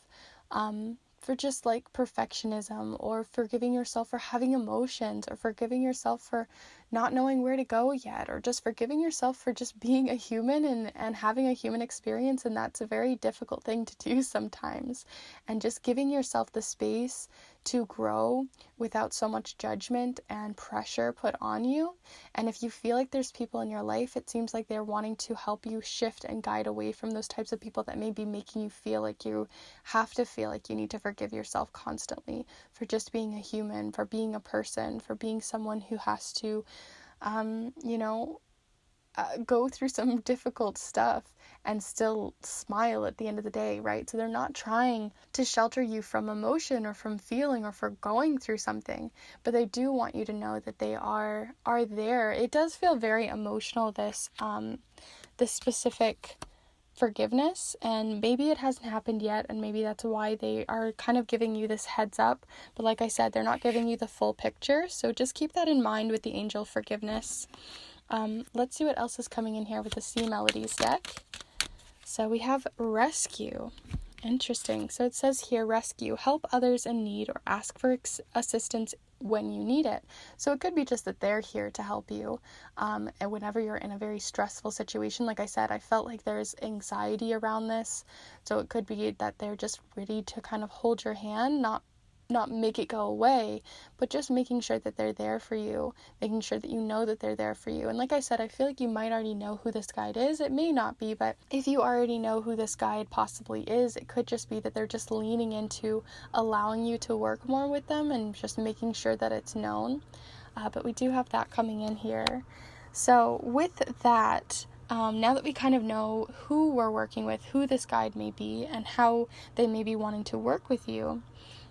for just like perfectionism, or forgiving yourself for having emotions, or forgiving yourself for not knowing where to go yet, or just forgiving yourself for just being a human and having a human experience. And that's a very difficult thing to do sometimes, and just giving yourself the space to grow without so much judgment and pressure put on you. And if you feel like there's people in your life, it seems like they're wanting to help you shift and guide away from those types of people that may be making you feel like you have to feel like you need to forgive yourself constantly for just being a human, for being a person, for being someone who has to, go through some difficult stuff and still smile at the end of the day, right? So they're not trying to shelter you from emotion or from feeling or for going through something, but they do want you to know that they are there. It does feel very emotional, this specific forgiveness, and maybe it hasn't happened yet, and maybe that's why they are kind of giving you this heads up. But like I said, they're not giving you the full picture, so just keep that in mind with the Angel of Forgiveness. Let's see what else is coming in here with the Sea Melodies deck. So we have Rescue. Interesting. So it says here, rescue, help others in need or ask for assistance when you need it. So it could be just that they're here to help you. And whenever you're in a very stressful situation, like I said, I felt like there's anxiety around this. So it could be that they're just ready to kind of hold your hand, not make it go away, but just making sure that they're there for you, making sure that you know that they're there for you. And like I said, I feel like you might already know who this guide is. It may not be, but if you already know who this guide possibly is, it could just be that they're just leaning into allowing you to work more with them and just making sure that it's known. But we do have that coming in here. So with that, now that we kind of know who we're working with, who this guide may be, and how they may be wanting to work with you,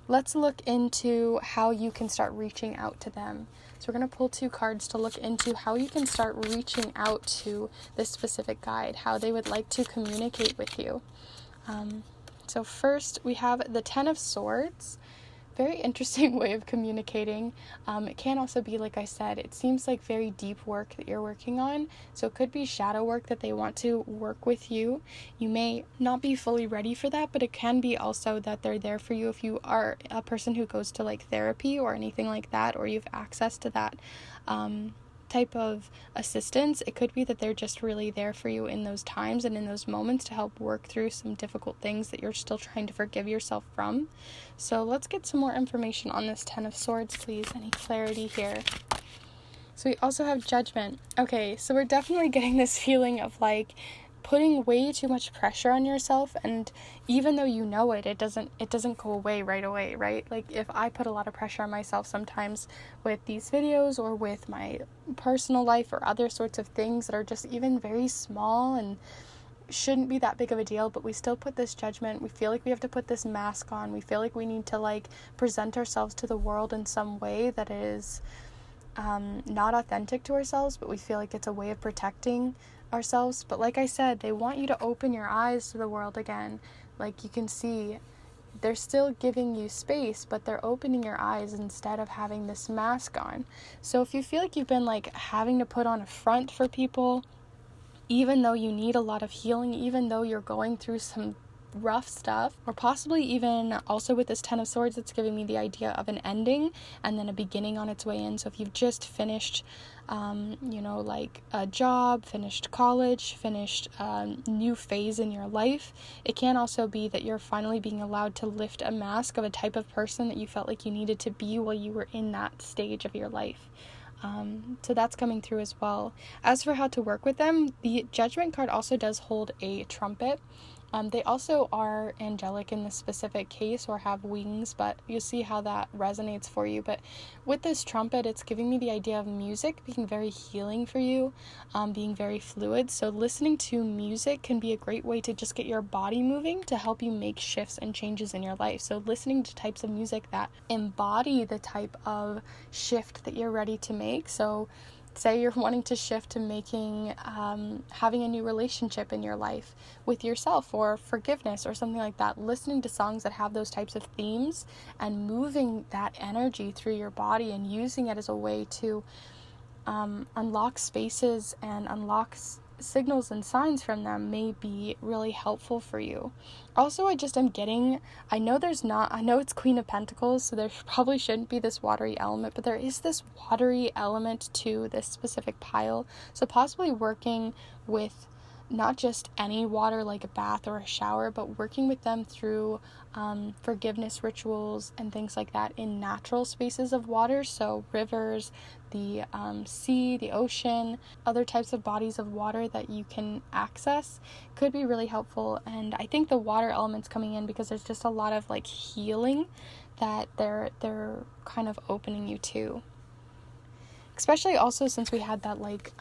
let's look into how you can start reaching out to them. So we're going to pull 2 cards to look into how you can start reaching out to this specific guide, how they would like to communicate with you. So first we have the 10 of Swords. Very interesting way of communicating. It can also be, like I said, it seems like very deep work that you're working on. So it could be shadow work that they want to work with you. You may not be fully ready for that, but it can be also that they're there for you if you are a person who goes to like therapy or anything like that, or you have access to that type of assistance. It could be that they're just really there for you in those times and in those moments to help work through some difficult things that you're still trying to forgive yourself from. So let's get some more information on this 10 of Swords, please. Any clarity here? So we also have Judgment. Okay, so we're definitely getting this feeling of like putting way too much pressure on yourself, and even though you know it doesn't go away right away, right? Like if I put a lot of pressure on myself sometimes with these videos or with my personal life or other sorts of things that are just even very small and shouldn't be that big of a deal, but we still put this judgment. We feel like we have to put this mask on. We feel like we need to like present ourselves to the world in some way that is not authentic to ourselves, but we feel like it's a way of protecting ourselves. But like I said, they want you to open your eyes to the world again. Like you can see, they're still giving you space, but they're opening your eyes instead of having this mask on. So if you feel like you've been like having to put on a front for people, even though you need a lot of healing, even though you're going through some rough stuff, or possibly even also with this 10 of Swords, it's giving me the idea of an ending and then a beginning on its way in. So if you've just finished like a job, finished college, finished a new phase in your life, it can also be that you're finally being allowed to lift a mask of a type of person that you felt like you needed to be while you were in that stage of your life. So that's coming through as well. As for how to work with them, the Judgment card also does hold a trumpet. They also are angelic in this specific case, or have wings, but you'll see how that resonates for you. But with this trumpet, it's giving me the idea of music being very healing for you, being very fluid. So listening to music can be a great way to just get your body moving to help you make shifts and changes in your life. So listening to types of music that embody the type of shift that you're ready to make. So say you're wanting to shift to making, having a new relationship in your life with yourself, or forgiveness or something like that. Listening to songs that have those types of themes and moving that energy through your body and using it as a way to unlock spaces and unlock signals and signs from them may be really helpful for you. Also, I know it's Queen of Pentacles, so there probably shouldn't be this watery element, but there is this watery element to this specific pile. So possibly working with not just any water like a bath or a shower, but working with them through forgiveness rituals and things like that in natural spaces of water. So rivers, the sea, the ocean, other types of bodies of water that you can access could be really helpful. And I think the water element's coming in because there's just a lot of like healing that they're kind of opening you to. Especially also since we had that like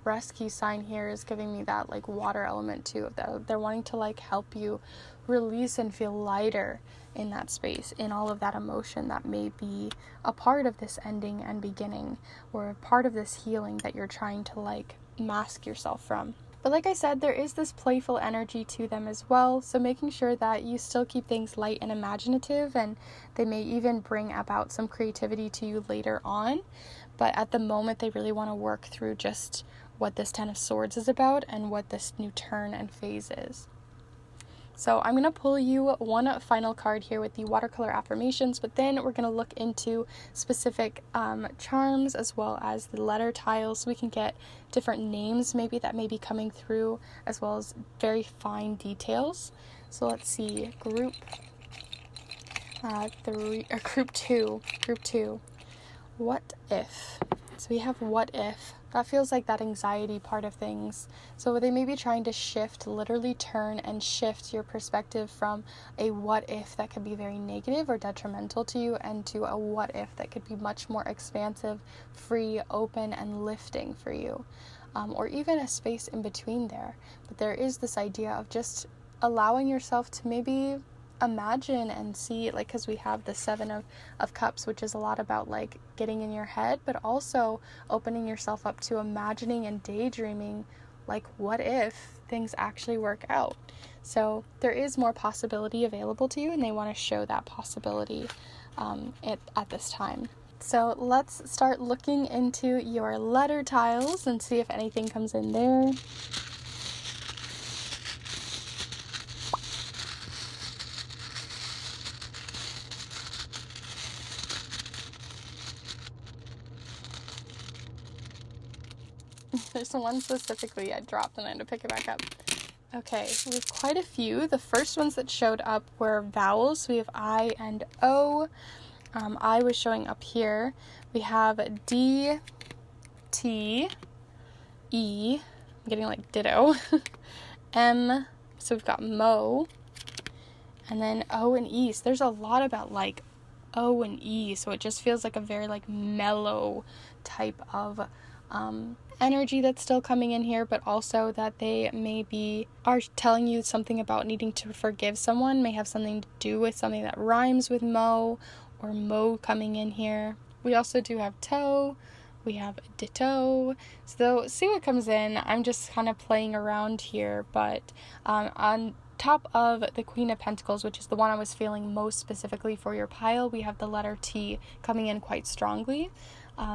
rescue sign here is giving me that like water element too. They're wanting to like help you release and feel lighter in that space, in all of that emotion that may be a part of this ending and beginning, or a part of this healing that you're trying to like mask yourself from. But like I said, there is this playful energy to them as well, so making sure that you still keep things light and imaginative, and they may even bring about some creativity to you later on. But at the moment, they really want to work through just what this 10 of Swords is about and what this new turn and phase is. So I'm going to pull you one final card here with the watercolor affirmations, but then we're going to look into specific charms as well as the letter tiles, so we can get different names maybe that may be coming through, as well as very fine details. So let's see, group 2. What if? So we have what if. That feels like that anxiety part of things. So they may be trying to literally turn and shift your perspective from a what if that could be very negative or detrimental to you, and to a what if that could be much more expansive, free, open, and lifting for you. Or even a space in between there. But there is this idea of just allowing yourself to maybe imagine and see, like, because we have the Seven of Cups, which is a lot about like getting in your head, but also opening yourself up to imagining and daydreaming, like, what if things actually work out? So there is more possibility available to you, and they want to show that possibility at this time. So let's start looking into your letter tiles and see if anything comes in there. There's one specifically I dropped and I had to pick it back up. Okay, we have quite a few. The first ones that showed up were vowels. We have I and O. I was showing up here. We have D, T, E. I'm getting like ditto. M. So we've got Mo. And then O and E. So there's a lot about like O and E. So it just feels like a very like mellow type of energy that's still coming in here, but also that they maybe are telling you something about needing to forgive someone, may have something to do with something that rhymes with Mo, or Mo coming in here. We also do have toe, we have ditto, so see what comes in. I'm just kind of playing around here, but on top of the Queen of Pentacles, which is the one I was feeling most specifically for your pile, we have the letter T coming in quite strongly.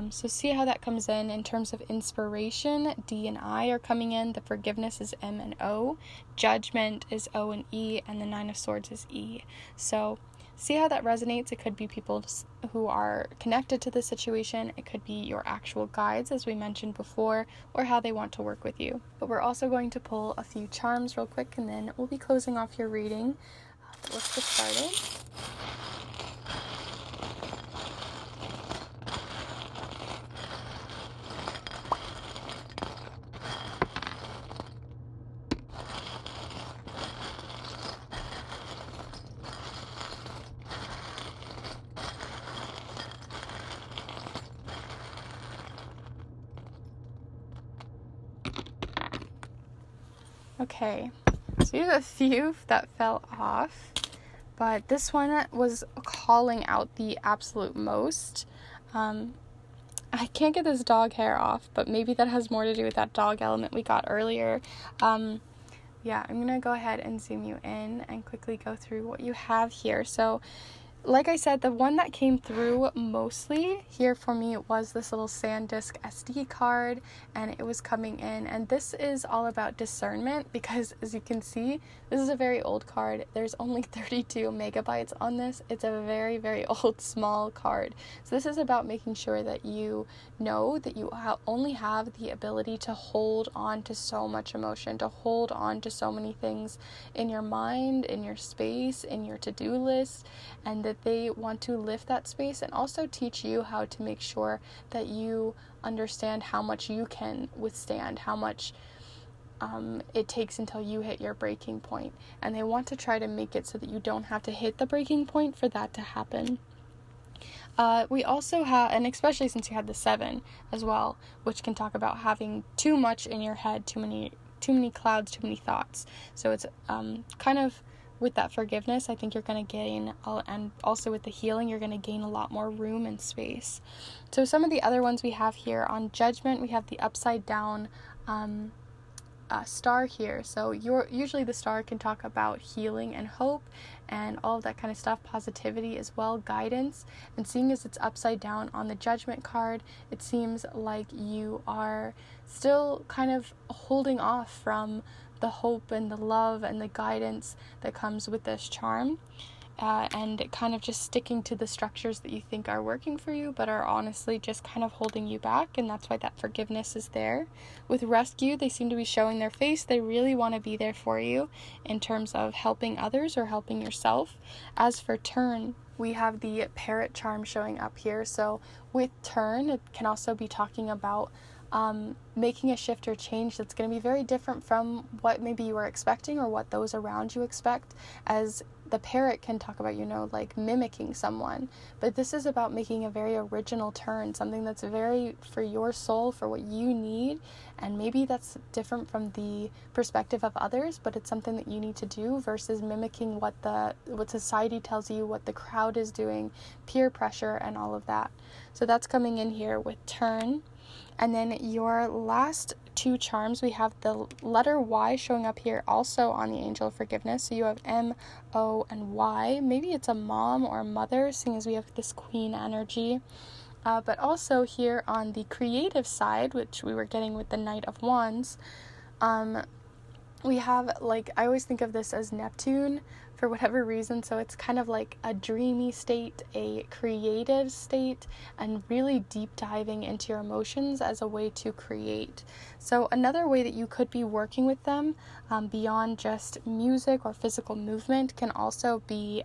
So see how that comes in terms of inspiration. D and I are coming in. The forgiveness is M and O. Judgment is O and E. And the Nine of Swords is E. So see how that resonates. It could be people who are connected to the situation. It could be your actual guides, as we mentioned before, or how they want to work with you. But we're also going to pull a few charms real quick, and then we'll be closing off your reading. Let's get started. Okay, so we have a few that fell off, but this one was calling out the absolute most. I can't get this dog hair off, but maybe that has more to do with that dog element we got earlier. Yeah, I'm gonna go ahead and zoom you in and quickly go through what you have here. So like I said, the one that came through mostly here for me was this little SanDisk SD card, and it was coming in, and this is all about discernment, because as you can see, this is a very old card. There's only 32 megabytes on this. It's a very, very old, small card. So this is about making sure that you know that you only have the ability to hold on to so much emotion, to hold on to so many things in your mind, in your space, in your to-do list, and that they want to lift that space and also teach you how to make sure that you understand how much you can withstand, how much it takes until you hit your breaking point. And they want to try to make it so that you don't have to hit the breaking point for that to happen. We also have, and especially since you had the 7 as well, which can talk about having too much in your head, too many clouds, too many thoughts. So it's kind of with that forgiveness, I think you're going to gain, and also with the healing, you're going to gain a lot more room and space. So some of the other ones we have here on Judgment, we have the upside down star here. So usually the star can talk about healing and hope and all of that kind of stuff, positivity as well, guidance. And seeing as it's upside down on the Judgment card, it seems like you are still kind of holding off from the hope and the love and the guidance that comes with this charm, and kind of just sticking to the structures that you think are working for you but are honestly just kind of holding you back, and that's why that forgiveness is there. With Rescue, they seem to be showing their face. They really want to be there for you in terms of helping others or helping yourself. As for Turn, we have the Parrot charm showing up here. So with Turn, it can also be talking about making a shift or change that's going to be very different from what maybe you were expecting or what those around you expect, as the parrot can talk about, like mimicking someone, but this is about making a very original turn, something that's very for your soul, for what you need. And maybe that's different from the perspective of others, but it's something that you need to do versus mimicking what society tells you, what the crowd is doing, peer pressure and all of that. So that's coming in here with turn. And then your last two charms, we have the letter Y showing up here also on the Angel of Forgiveness. So you have M, O, and Y. Maybe it's a mom or a mother, seeing as we have this queen energy. But also here on the creative side, which we were getting with the Knight of Wands, we have, like, I always think of this as Neptune for whatever reason. So it's kind of like a dreamy state, a creative state, and really deep diving into your emotions as a way to create. So another way that you could be working with them beyond just music or physical movement can also be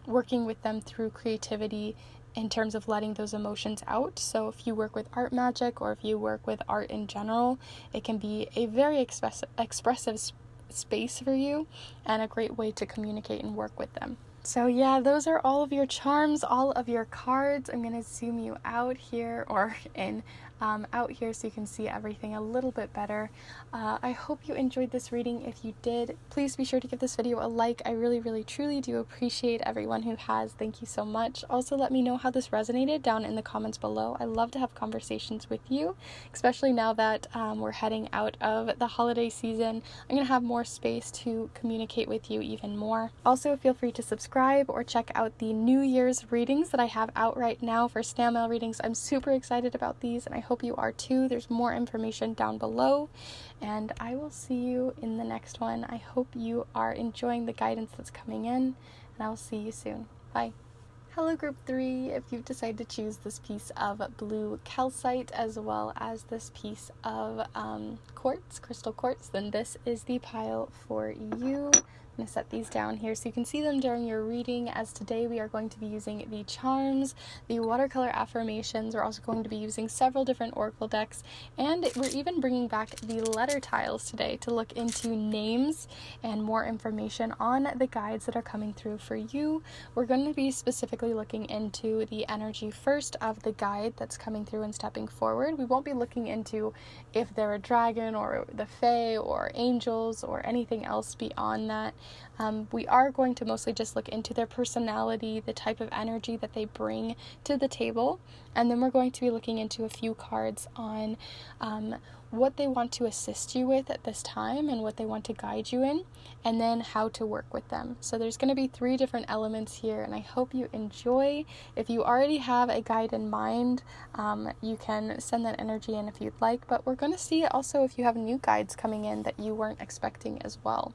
working with them through creativity in terms of letting those emotions out. So if you work with art magic, or if you work with art in general, it can be a very expressive space for you and a great way to communicate and work with them. So yeah, those are all of your charms, all of your cards. I'm going to zoom you out here, or in out here, so you can see everything a little bit better. I hope you enjoyed this reading. If you did, please be sure to give this video a like. I really, really, truly do appreciate everyone who has. Thank you so much. Also, let me know how this resonated down in the comments below. I love to have conversations with you, especially now that we're heading out of the holiday season. I'm going to have more space to communicate with you even more. Also, feel free to subscribe or check out the New Year's readings that I have out right now for snail mail readings. I'm super excited about these, and I hope you are too. There's more information down below, and I will see you in the next one. I hope you are enjoying the guidance that's coming in, and I will see you soon. Bye. Hello group 3, if you've decided to choose this piece of blue calcite as well as this piece of quartz, crystal quartz, then this is the pile for you. I'm going to set these down here so you can see them during your reading, as today we are going to be using the charms, the watercolor affirmations. We're also going to be using several different oracle decks, and we're even bringing back the letter tiles today to look into names and more information on the guides that are coming through for you. We're going to be specifically looking into the energy first of the guide that's coming through and stepping forward. We won't be looking into if they're a dragon or the fae or angels or anything else beyond that. We are going to mostly just look into their personality, the type of energy that they bring to the table, and then we're going to be looking into a few cards on what they want to assist you with at this time and what they want to guide you in, and then how to work with them. So there's going to be 3 different elements here, and I hope you enjoy. If you already have a guide in mind, you can send that energy in if you'd like, but we're going to see also if you have new guides coming in that you weren't expecting as well.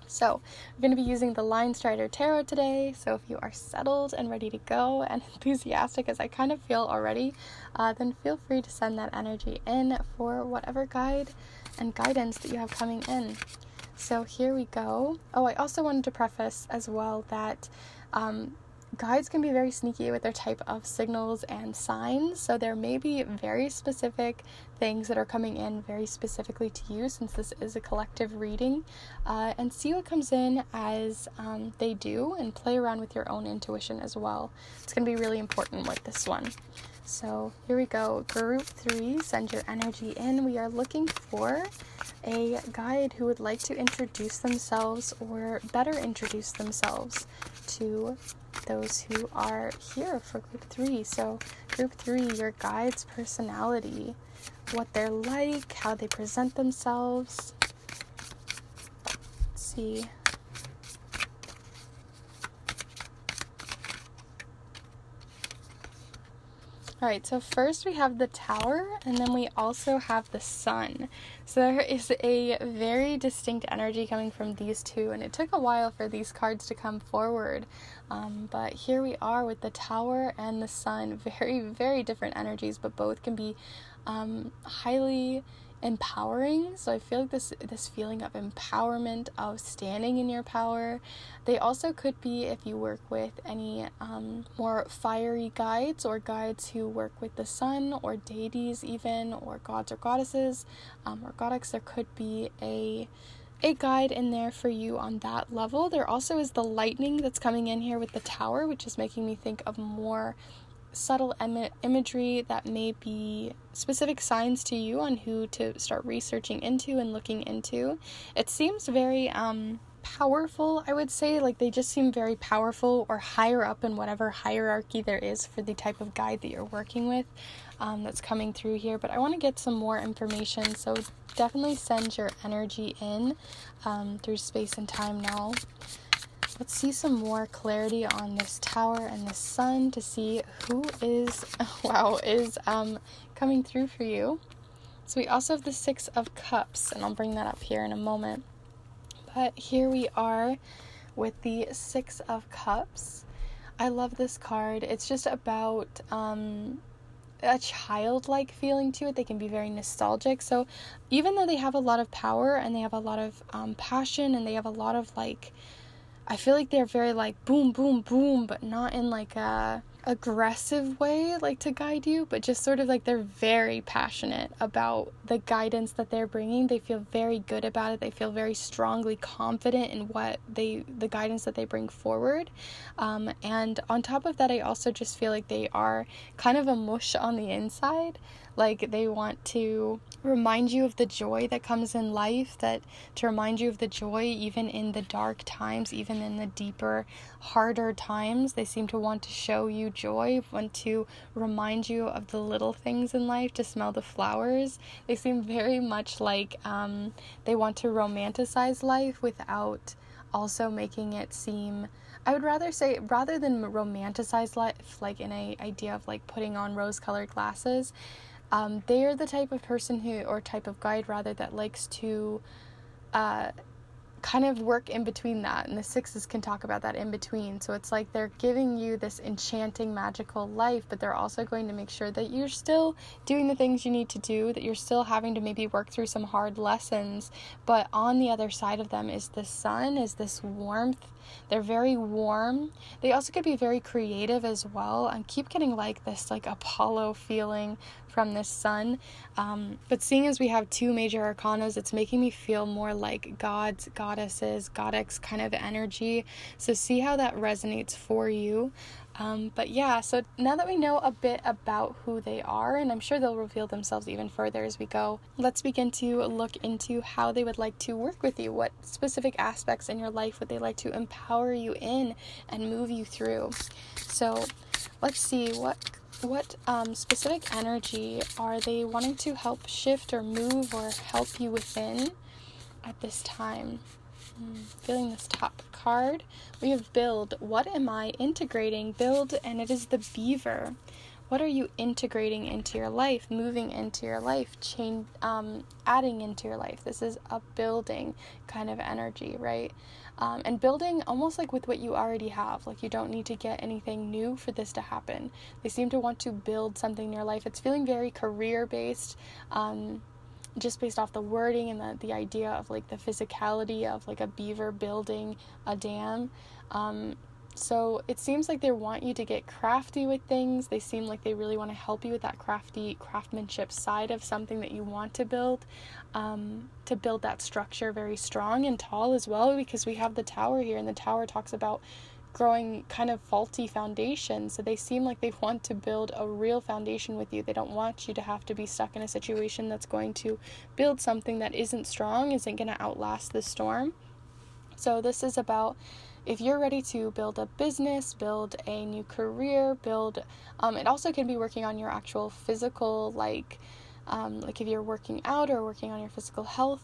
So we're going to be using the Line Strider Tarot today, so if you are settled and ready to go and enthusiastic as I kind of feel already, then feel free to send that energy in for whatever guide and guidance that you have coming in. So here we go. Oh, I also wanted to preface as well that guides can be very sneaky with their type of signals and signs, so there may be very specific things that are coming in very specifically to you, since this is a collective reading, and see what comes in as they do, and play around with your own intuition as well. It's going to be really important with this one. So here we go. Group 3, send your energy in. We are looking for a guide who would like to introduce themselves, or better introduce themselves to those who are here for group 3. So group 3, your guide's personality, what they're like, how they present themselves. Let's see. Alright, so first we have the Tower, and then we also have the Sun. So there is a very distinct energy coming from these two, and it took a while for these cards to come forward. But here we are with the Tower and the Sun. Very, very different energies, but both can be highly empowering. So I feel like this feeling of empowerment, of standing in your power. They also could be, if you work with any more fiery guides, or guides who work with the sun, or deities even, or gods or goddesses, or goddess, there could be a a guide in there for you on that level. There also is the lightning that's coming in here with the tower, which is making me think of more subtle imagery that may be specific signs to you on who to start researching into and looking into. It seems very powerful, I would say. Like, they just seem very powerful or higher up in whatever hierarchy there is for the type of guide that you're working with, that's coming through here. But I want to get some more information, so definitely send your energy in through space and time now. Let's see some more clarity on this tower and this sun to see who is coming through for you. So we also have the Six of Cups, and I'll bring that up here in a moment. But here we are with the Six of Cups. I love this card. It's just about a childlike feeling to it. They can be very nostalgic. So even though they have a lot of power and they have a lot of passion and they have a lot of like, I feel like they're very like boom, boom, boom, but not in like a aggressive way, like to guide you, but just sort of like they're very passionate about the guidance that they're bringing. They feel very good about it. They feel very strongly confident in the guidance that they bring forward. And on top of that, I also just feel like they are kind of a mush on the inside. Like, they want to remind you of the joy that comes in life, to remind you of the joy even in the dark times, even in the deeper, harder times. They seem to want to show you joy, want to remind you of the little things in life, to smell the flowers. They seem very much like they want to romanticize life without also making it seem, I would rather say, rather than romanticize life, like in a idea of like putting on rose-colored glasses, they are the type of person or type of guide rather, that likes to kind of work in between that, and the sixes can talk about that in between. So it's like they're giving you this enchanting, magical life, but they're also going to make sure that you're still doing the things you need to do, that you're still having to maybe work through some hard lessons, but on the other side of them is the sun, is this warmth. They're very warm. They also could be very creative as well. I keep getting like this like Apollo feeling from this sun. But seeing as we have two major arcanas, it's making me feel more like gods, goddesses, goddess kind of energy. So see how that resonates for you. But yeah, so now that we know a bit about who they are, and I'm sure they'll reveal themselves even further as we go, let's begin to look into how they would like to work with you. What specific aspects in your life would they like to empower you in and move you through? So let's see, what specific energy are they wanting to help shift or move or help you within at this time? Feeling this top card, we have build. What am I integrating? Build, and it is the beaver. What are you integrating into your life, moving into your life, adding into your life? This is a building kind of energy, right? And building almost like with what you already have. Like, you don't need to get anything new for this to happen. They seem to want to build something in your life. It's feeling very career-based, just based off the wording and the idea of like the physicality of like a beaver building a dam. So it seems like they want you to get crafty with things. They seem like they really want to help you with that craftsmanship side of something that you want to build that structure very strong and tall as well, because we have the tower here, and the tower talks about growing kind of faulty foundation. So they seem like they want to build a real foundation with you. They don't want you to have to be stuck in a situation that's going to build something that isn't strong, isn't going to outlast the storm. So this is about, if you're ready to build a business, build a new career, it also can be working on your actual physical, like if you're working out or working on your physical health,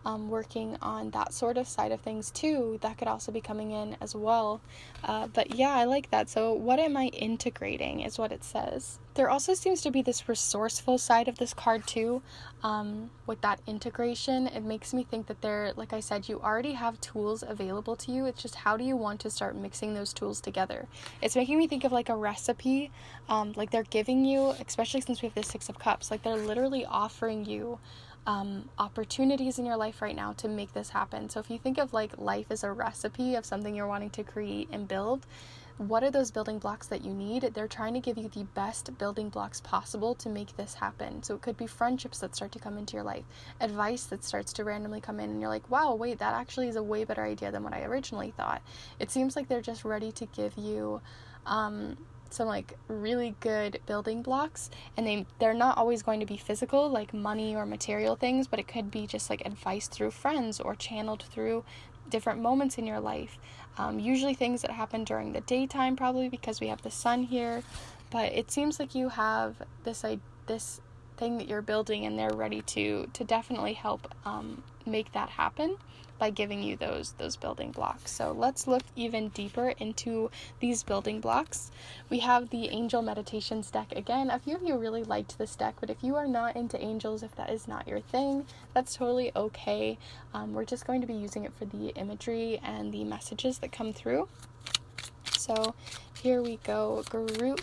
working on that sort of side of things too, that could also be coming in as well. But yeah, I like that. So what am I integrating is what it says. There also seems to be this resourceful side of this card too, with that integration. It makes me think that like I said, you already have tools available to you. It's just, how do you want to start mixing those tools together? It's making me think of like a recipe, like they're giving you, especially since we have the Six of Cups, like they're literally offering you opportunities in your life right now to make this happen. So if you think of like life as a recipe of something you're wanting to create and build, what are those building blocks that you need? They're trying to give you the best building blocks possible to make this happen. So it could be friendships that start to come into your life, advice that starts to randomly come in, and you're like, wow, wait, that actually is a way better idea than what I originally thought. It seems like they're just ready to give you some like really good building blocks, and they're not always going to be physical, like money or material things, but it could be just like advice through friends or channeled through different moments in your life. Usually things that happen during the daytime, probably because we have the sun here, but it seems like you have this thing that you're building, and they're ready to definitely help make that happen by giving you those building blocks. So let's look even deeper into these building blocks. We have the Angel Meditations deck again. A few of you really liked this deck, but if you are not into angels, if that is not your thing, that's totally okay. We're just going to be using it for the imagery and the messages that come through. So here we go, group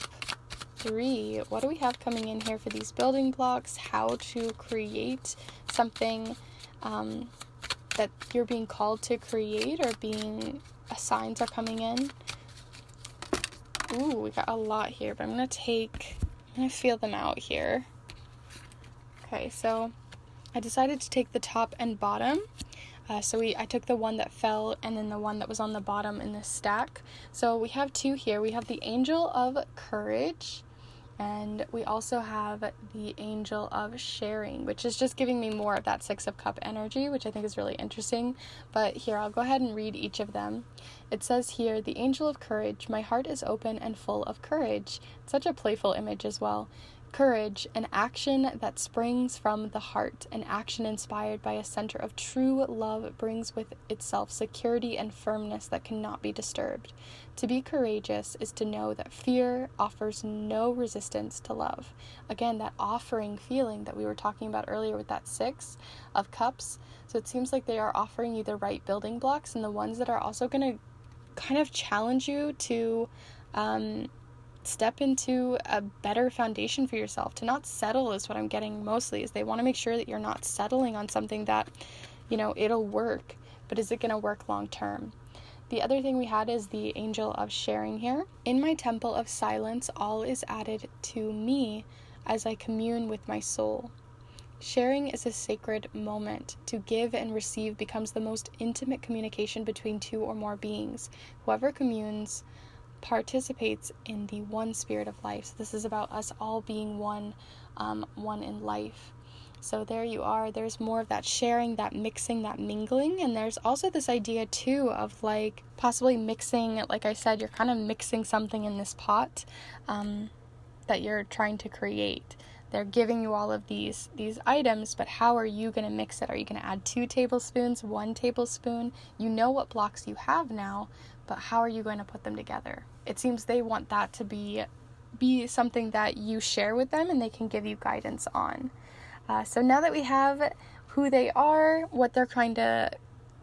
3. What do we have coming in here for these building blocks? How to create something that you're being called to create, or signs are coming in. Ooh, we got a lot here, but I'm going to feel them out here. Okay, so I decided to take the top and bottom. I took the one that fell and then the one that was on the bottom in this stack. So we have 2 here. We have the Angel of Courage, and we also have the Angel of Sharing, which is just giving me more of that 6 of Cup energy, which I think is really interesting. But here, I'll go ahead and read each of them. It says here, the Angel of Courage, my heart is open and full of courage. It's such a playful image as well. Courage, an action that springs from the heart, an action inspired by a center of true love, brings with itself security and firmness that cannot be disturbed. To be courageous is to know that fear offers no resistance to love. Again, that offering feeling that we were talking about earlier with that 6 of Cups. So it seems like they are offering you the right building blocks, and the ones that are also going to kind of challenge you to step into a better foundation for yourself, to not settle is what I'm getting mostly, is they want to make sure that you're not settling on something that, it'll work, but is it going to work long term? The other thing we had is the Angel of Sharing here. In my temple of silence, all is added to me as I commune with my soul. Sharing is a sacred moment. To give and receive becomes the most intimate communication between 2 or more beings. Whoever communes participates in the one spirit of life. So this is about us all being one in life. So there you are. There's more of that sharing, that mixing, that mingling. And there's also this idea too of like possibly mixing, like I said, you're kind of mixing something in this pot that you're trying to create. They're giving you all of these items, but how are you going to mix it? Are you going to add 2 tablespoons, 1 tablespoon? You know what blocks you have now, but how are you going to put them together? It seems they want that to be something that you share with them and they can give you guidance on. So now that we have who they are, what they're kind of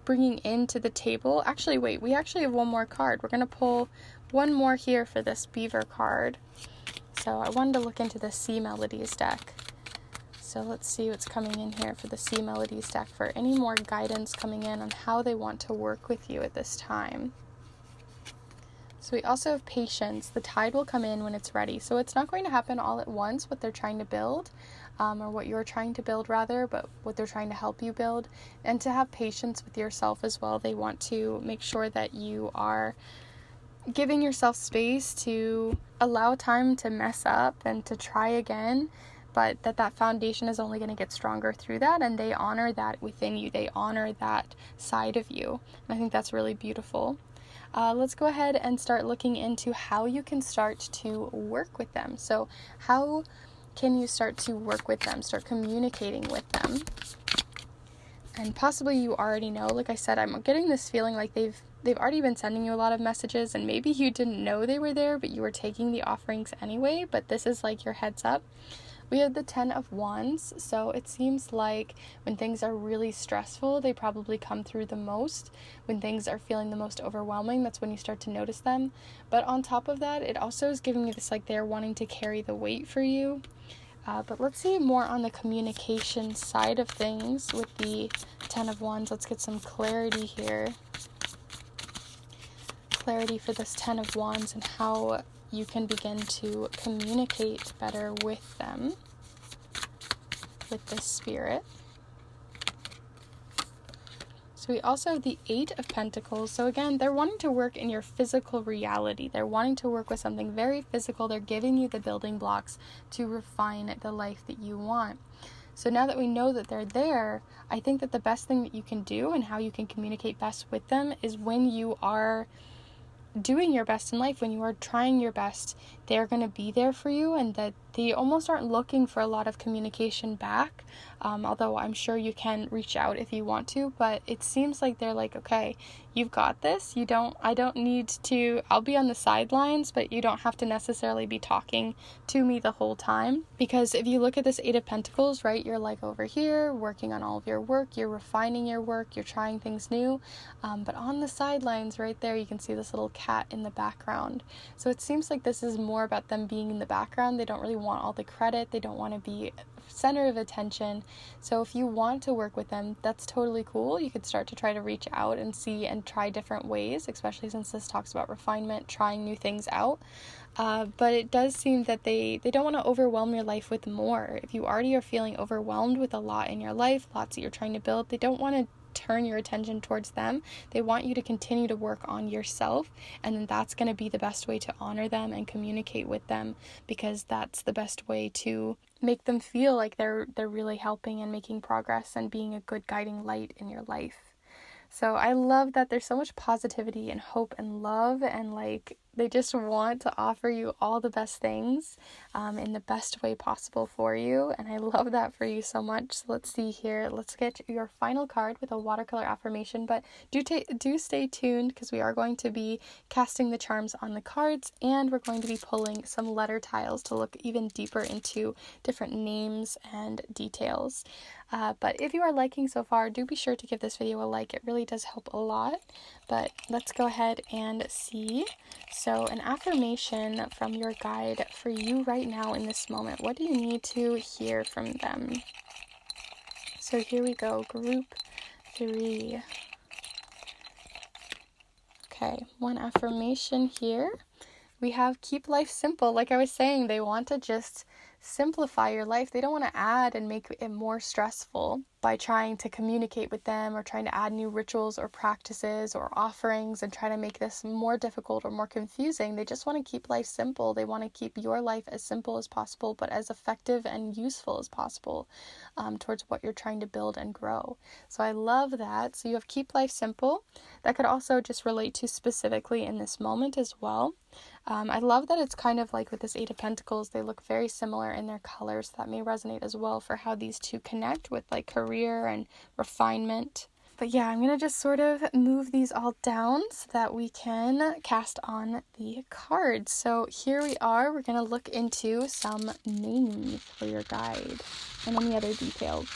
bringing into the table. Actually, wait, we actually have one more card. We're going to pull one more here for this beaver card. So I wanted to look into the Sea Melodies deck. So let's see what's coming in here for the Sea Melodies deck for any more guidance coming in on how they want to work with you at this time. So we also have patience. The tide will come in when it's ready. So it's not going to happen all at once, what they're trying to build, or what you're trying to build rather, but what they're trying to help you build. And to have patience with yourself as well. They want to make sure that you are giving yourself space to allow time to mess up and to try again, but that foundation is only going to get stronger through that, and they honor that within you. They honor that side of you. And I think that's really beautiful. Let's go ahead and start looking into how you can start to work with them. So how can you start to work with them, start communicating with them? And possibly you already know, like I said, I'm getting this feeling like they've already been sending you a lot of messages, and maybe you didn't know they were there, but you were taking the offerings anyway, but this is like your heads up. We have the 10 of Wands, so it seems like when things are really stressful, they probably come through the most. When things are feeling the most overwhelming, that's when you start to notice them. But on top of that, it also is giving you this, like they're wanting to carry the weight for you. But let's see more on the communication side of things with the 10 of Wands. Let's get some clarity here. clarity for this Ten of Wands and how you can begin to communicate better with them, with this spirit. So we also have the Eight of Pentacles. So again, they're wanting to work in your physical reality. They're wanting to work with something very physical. They're giving you the building blocks to refine the life that you want. So now that we know that they're there, I think that the best thing that you can do and how you can communicate best with them is when you are doing your best in life, when you are trying your best, they're going to be there for you, and that they almost aren't looking for a lot of communication back, although I'm sure you can reach out if you want to, but it seems like they're like, okay, you've got this, I don't need to, I'll be on the sidelines, but you don't have to necessarily be talking to me the whole time. Because if you look at this Eight of Pentacles, right, you're like over here working on all of your work, you're refining your work, you're trying things new, but on the sidelines right there you can see this little cat in the background. So it seems like this is more about them being in the background. They don't really want all the credit, they don't want to be center of attention. So if you want to work with them, that's totally cool. You could start to try to reach out and see and try different ways, especially since this talks about refinement, trying new things out. But it does seem that they don't want to overwhelm your life with more. If you already are feeling overwhelmed with a lot in your life, lots that you're trying to build, they don't want to turn your attention towards them. They want you to continue to work on yourself, and then that's going to be the best way to honor them and communicate with them, because that's the best way to make them feel like they're really helping and making progress and being a good guiding light in your life. So I love that there's so much positivity and hope and love, and like they just want to offer you all the best things in the best way possible for you. And I love that for you so much. So let's see here. Let's get your final card with a watercolor affirmation. But do stay tuned, because we are going to be casting the charms on the cards, and we're going to be pulling some letter tiles to look even deeper into different names and details. But if you are liking so far, do be sure to give this video a like. It really does help a lot. But let's go ahead and see. So an affirmation from your guide for you right now in this moment. What do you need to hear from them? So here we go, group 3. Okay, one affirmation here. We have keep life simple. Like I was saying, they want to just simplify your life. They don't want to add and make it more stressful by trying to communicate with them or trying to add new rituals or practices or offerings and try to make this more difficult or more confusing. They just want to keep life simple. They want to keep your life as simple as possible, but as effective and useful as possible towards what you're trying to build and grow. So I love that. So you have keep life simple. That could also just relate to specifically in this moment as well. I love that it's kind of like with this Eight of Pentacles, they look very similar in their colors. That may resonate as well for how these two connect with like career and refinement. But yeah, I'm going to just sort of move these all down so that we can cast on the cards. So here we are. We're going to look into some names for your guide and any other details.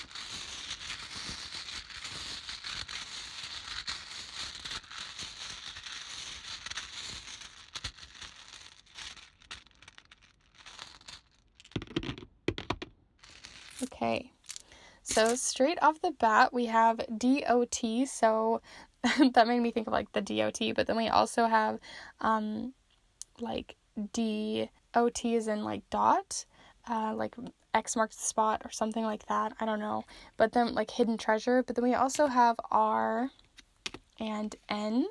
Okay, so straight off the bat, we have DOT, so that made me think of like the DOT, but then we also have like DOT is in like dot, like X marks the spot or something like that, I don't know, but then like hidden treasure, but then we also have R and N,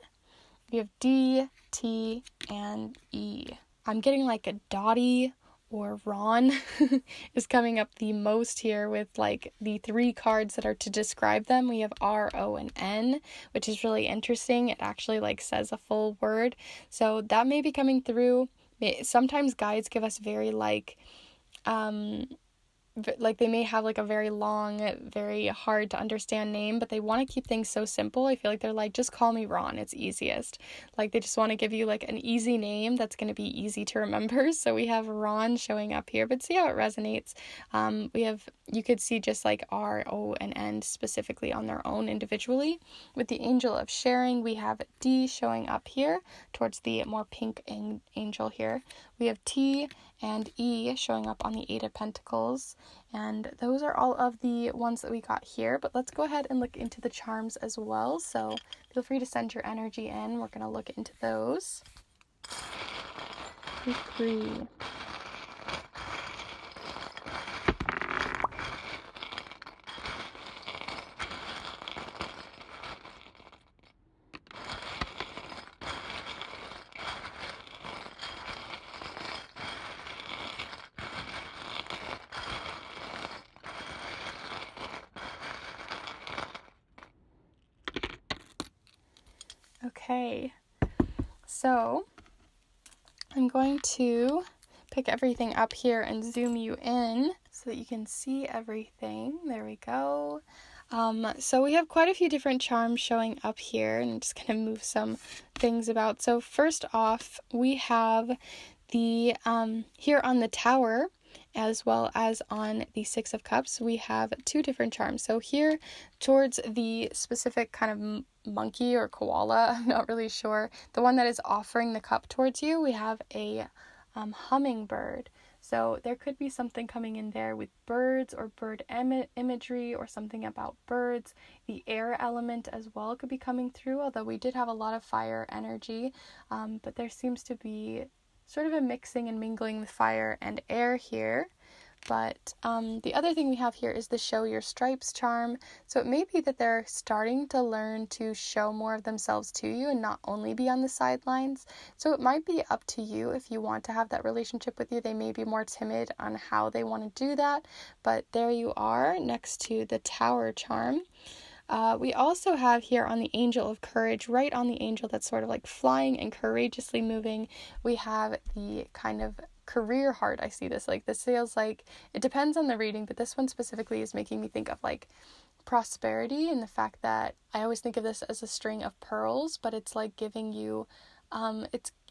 we have D, T, and E. I'm getting like a Dottie or Ron is coming up the most here with like the 3 cards that are to describe them. We have R, O, and N, which is really interesting. It actually like says a full word. So that may be coming through. Sometimes guides give us very like they may have like a very long, very hard to understand name, but they want to keep things so simple. I feel like they're like, just call me Ron, it's easiest. Like they just want to give you like an easy name that's going to be easy to remember. So we have Ron showing up here, but see how it resonates. We have you could see just like R, O, and N specifically on their own individually. With the Angel of Sharing, we have D showing up here towards the more pink angel here. We have T and E showing up on the Eight of Pentacles, and those are all of the ones that we got here. But let's go ahead and look into the charms as well, so feel free to send your energy in. We're going to look into those. Agree. Okay, so I'm going to pick everything up here and zoom you in so that you can see everything. There we go. So we have quite a few different charms showing up here, and I'm just going to move some things about. So first off, we have the here on the Tower, as well as on the Six of Cups, we have two different charms. So here towards the specific kind of monkey or koala, I'm not really sure, the one that is offering the cup towards you, we have a hummingbird. So there could be something coming in there with birds or bird imagery or something about birds. The air element as well could be coming through, although we did have a lot of fire energy, but there seems to be sort of a mixing and mingling with fire and air here. But the other thing we have here is the Show Your Stripes charm. So it may be that they're starting to learn to show more of themselves to you and not only be on the sidelines. So it might be up to you if you want to have that relationship with you. They may be more timid on how they want to do that. But there you are next to the Tower charm. We also have here on the Angel of Courage, right on the angel that's sort of like flying and courageously moving, we have the kind of career heart. I see this, like this feels like, it depends on the reading, but this one specifically is making me think of like prosperity, and the fact that I always think of this as a string of pearls, but it's like giving you,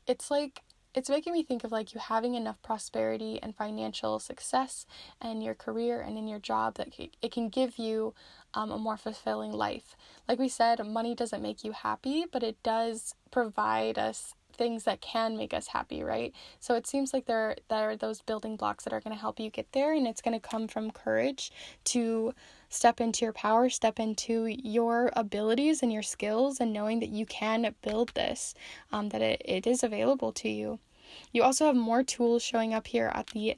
it's making me think of like you having enough prosperity and financial success in your career and in your job that it can give you a more fulfilling life. Like we said, money doesn't make you happy, but it does provide us things that can make us happy, right? So it seems like there are those building blocks that are going to help you get there, and it's going to come from courage to step into your power, step into your abilities and your skills, and knowing that you can build this, that it is available to you. You also have more tools showing up here at the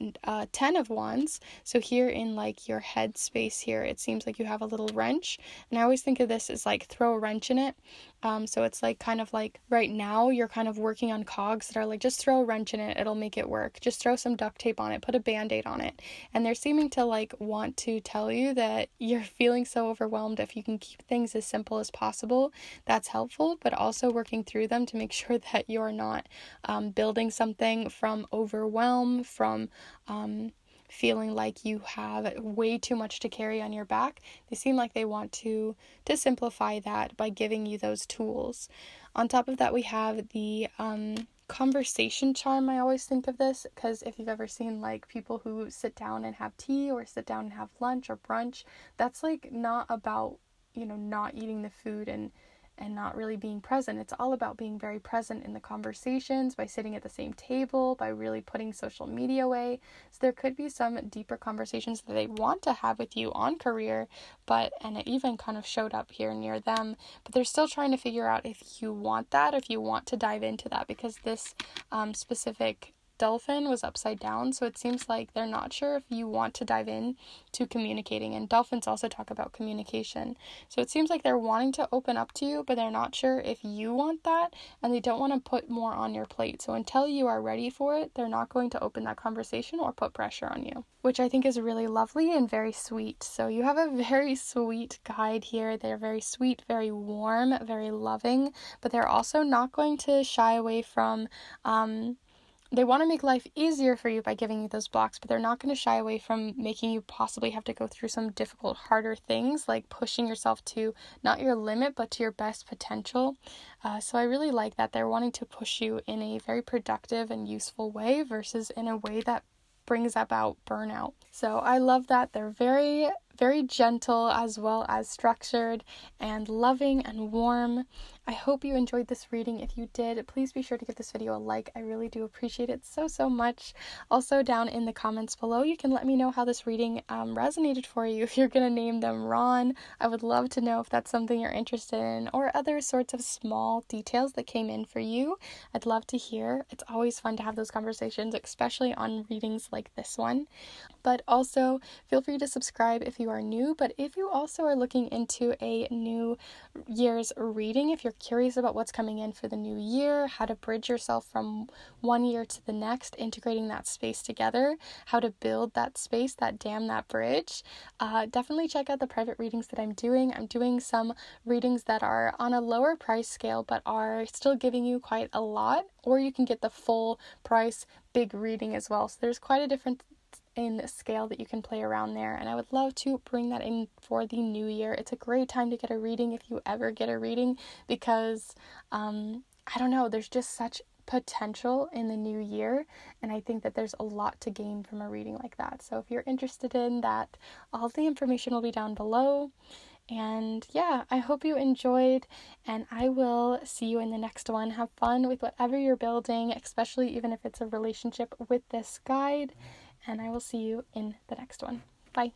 10 of Wands. So here in like your head space here, it seems like you have a little wrench. And I always think of this as like throw a wrench in it. So it's like kind of like right now you're kind of working on cogs that are like, just throw a wrench in it, it'll make it work. Just throw some duct tape on it, put a band-aid on it. And they're seeming to like want to tell you that you're feeling so overwhelmed. If you can keep things as simple as possible, that's helpful, but also working through them to make sure that you're not building something from overwhelm, from feeling like you have way too much to carry on your back. They seem like they want to simplify that by giving you those tools. On top of that, we have the conversation charm. I always think of this because if you've ever seen like people who sit down and have tea or sit down and have lunch or brunch, that's like not about, not eating the food and not really being present. It's all about being very present in the conversations, by sitting at the same table, by really putting social media away. So there could be some deeper conversations that they want to have with you on career, and it even kind of showed up here near them, but they're still trying to figure out if you want that, if you want to dive into that, because this specific dolphin was upside down, so it seems like they're not sure if you want to dive in to communicating, and dolphins also talk about communication. So it seems like they're wanting to open up to you, but they're not sure if you want that, and they don't want to put more on your plate. So until you are ready for it, they're not going to open that conversation or put pressure on you, which I think is really lovely and very sweet. So you have a very sweet guide here. They're very sweet, very warm, very loving, but they're also not going to shy away from they want to make life easier for you by giving you those blocks, but they're not going to shy away from making you possibly have to go through some difficult, harder things, like pushing yourself to not your limit, but to your best potential. So I really like that. They're wanting to push you in a very productive and useful way versus in a way that brings about burnout. So I love that. They're very, very gentle as well as structured and loving and warm. I hope you enjoyed this reading. If you did, please be sure to give this video a like. I really do appreciate it so much. Also, down in the comments below, you can let me know how this reading resonated for you. If you're gonna name them Ron, I would love to know if that's something you're interested in, or other sorts of small details that came in for you. I'd love to hear. It's always fun to have those conversations, especially on readings like this one. But also, feel free to subscribe if you are new. But if you also are looking into a new year's reading, if you're curious about what's coming in for the new year, how to bridge yourself from one year to the next, integrating that space together, how to build that space, that dam, that bridge, definitely check out the private readings that I'm doing. I'm doing some readings that are on a lower price scale, but are still giving you quite a lot, or you can get the full price big reading as well. So there's quite a difference in scale that you can play around there, and I would love to bring that in for the new year. It's a great time to get a reading if you ever get a reading, because I don't know, there's just such potential in the new year, and I think that there's a lot to gain from a reading like that. So if you're interested in that, all the information will be down below. And yeah, I hope you enjoyed, and I will see you in the next one. Have fun with whatever you're building, especially even if it's a relationship with this guide, and I will see you in the next one. Bye.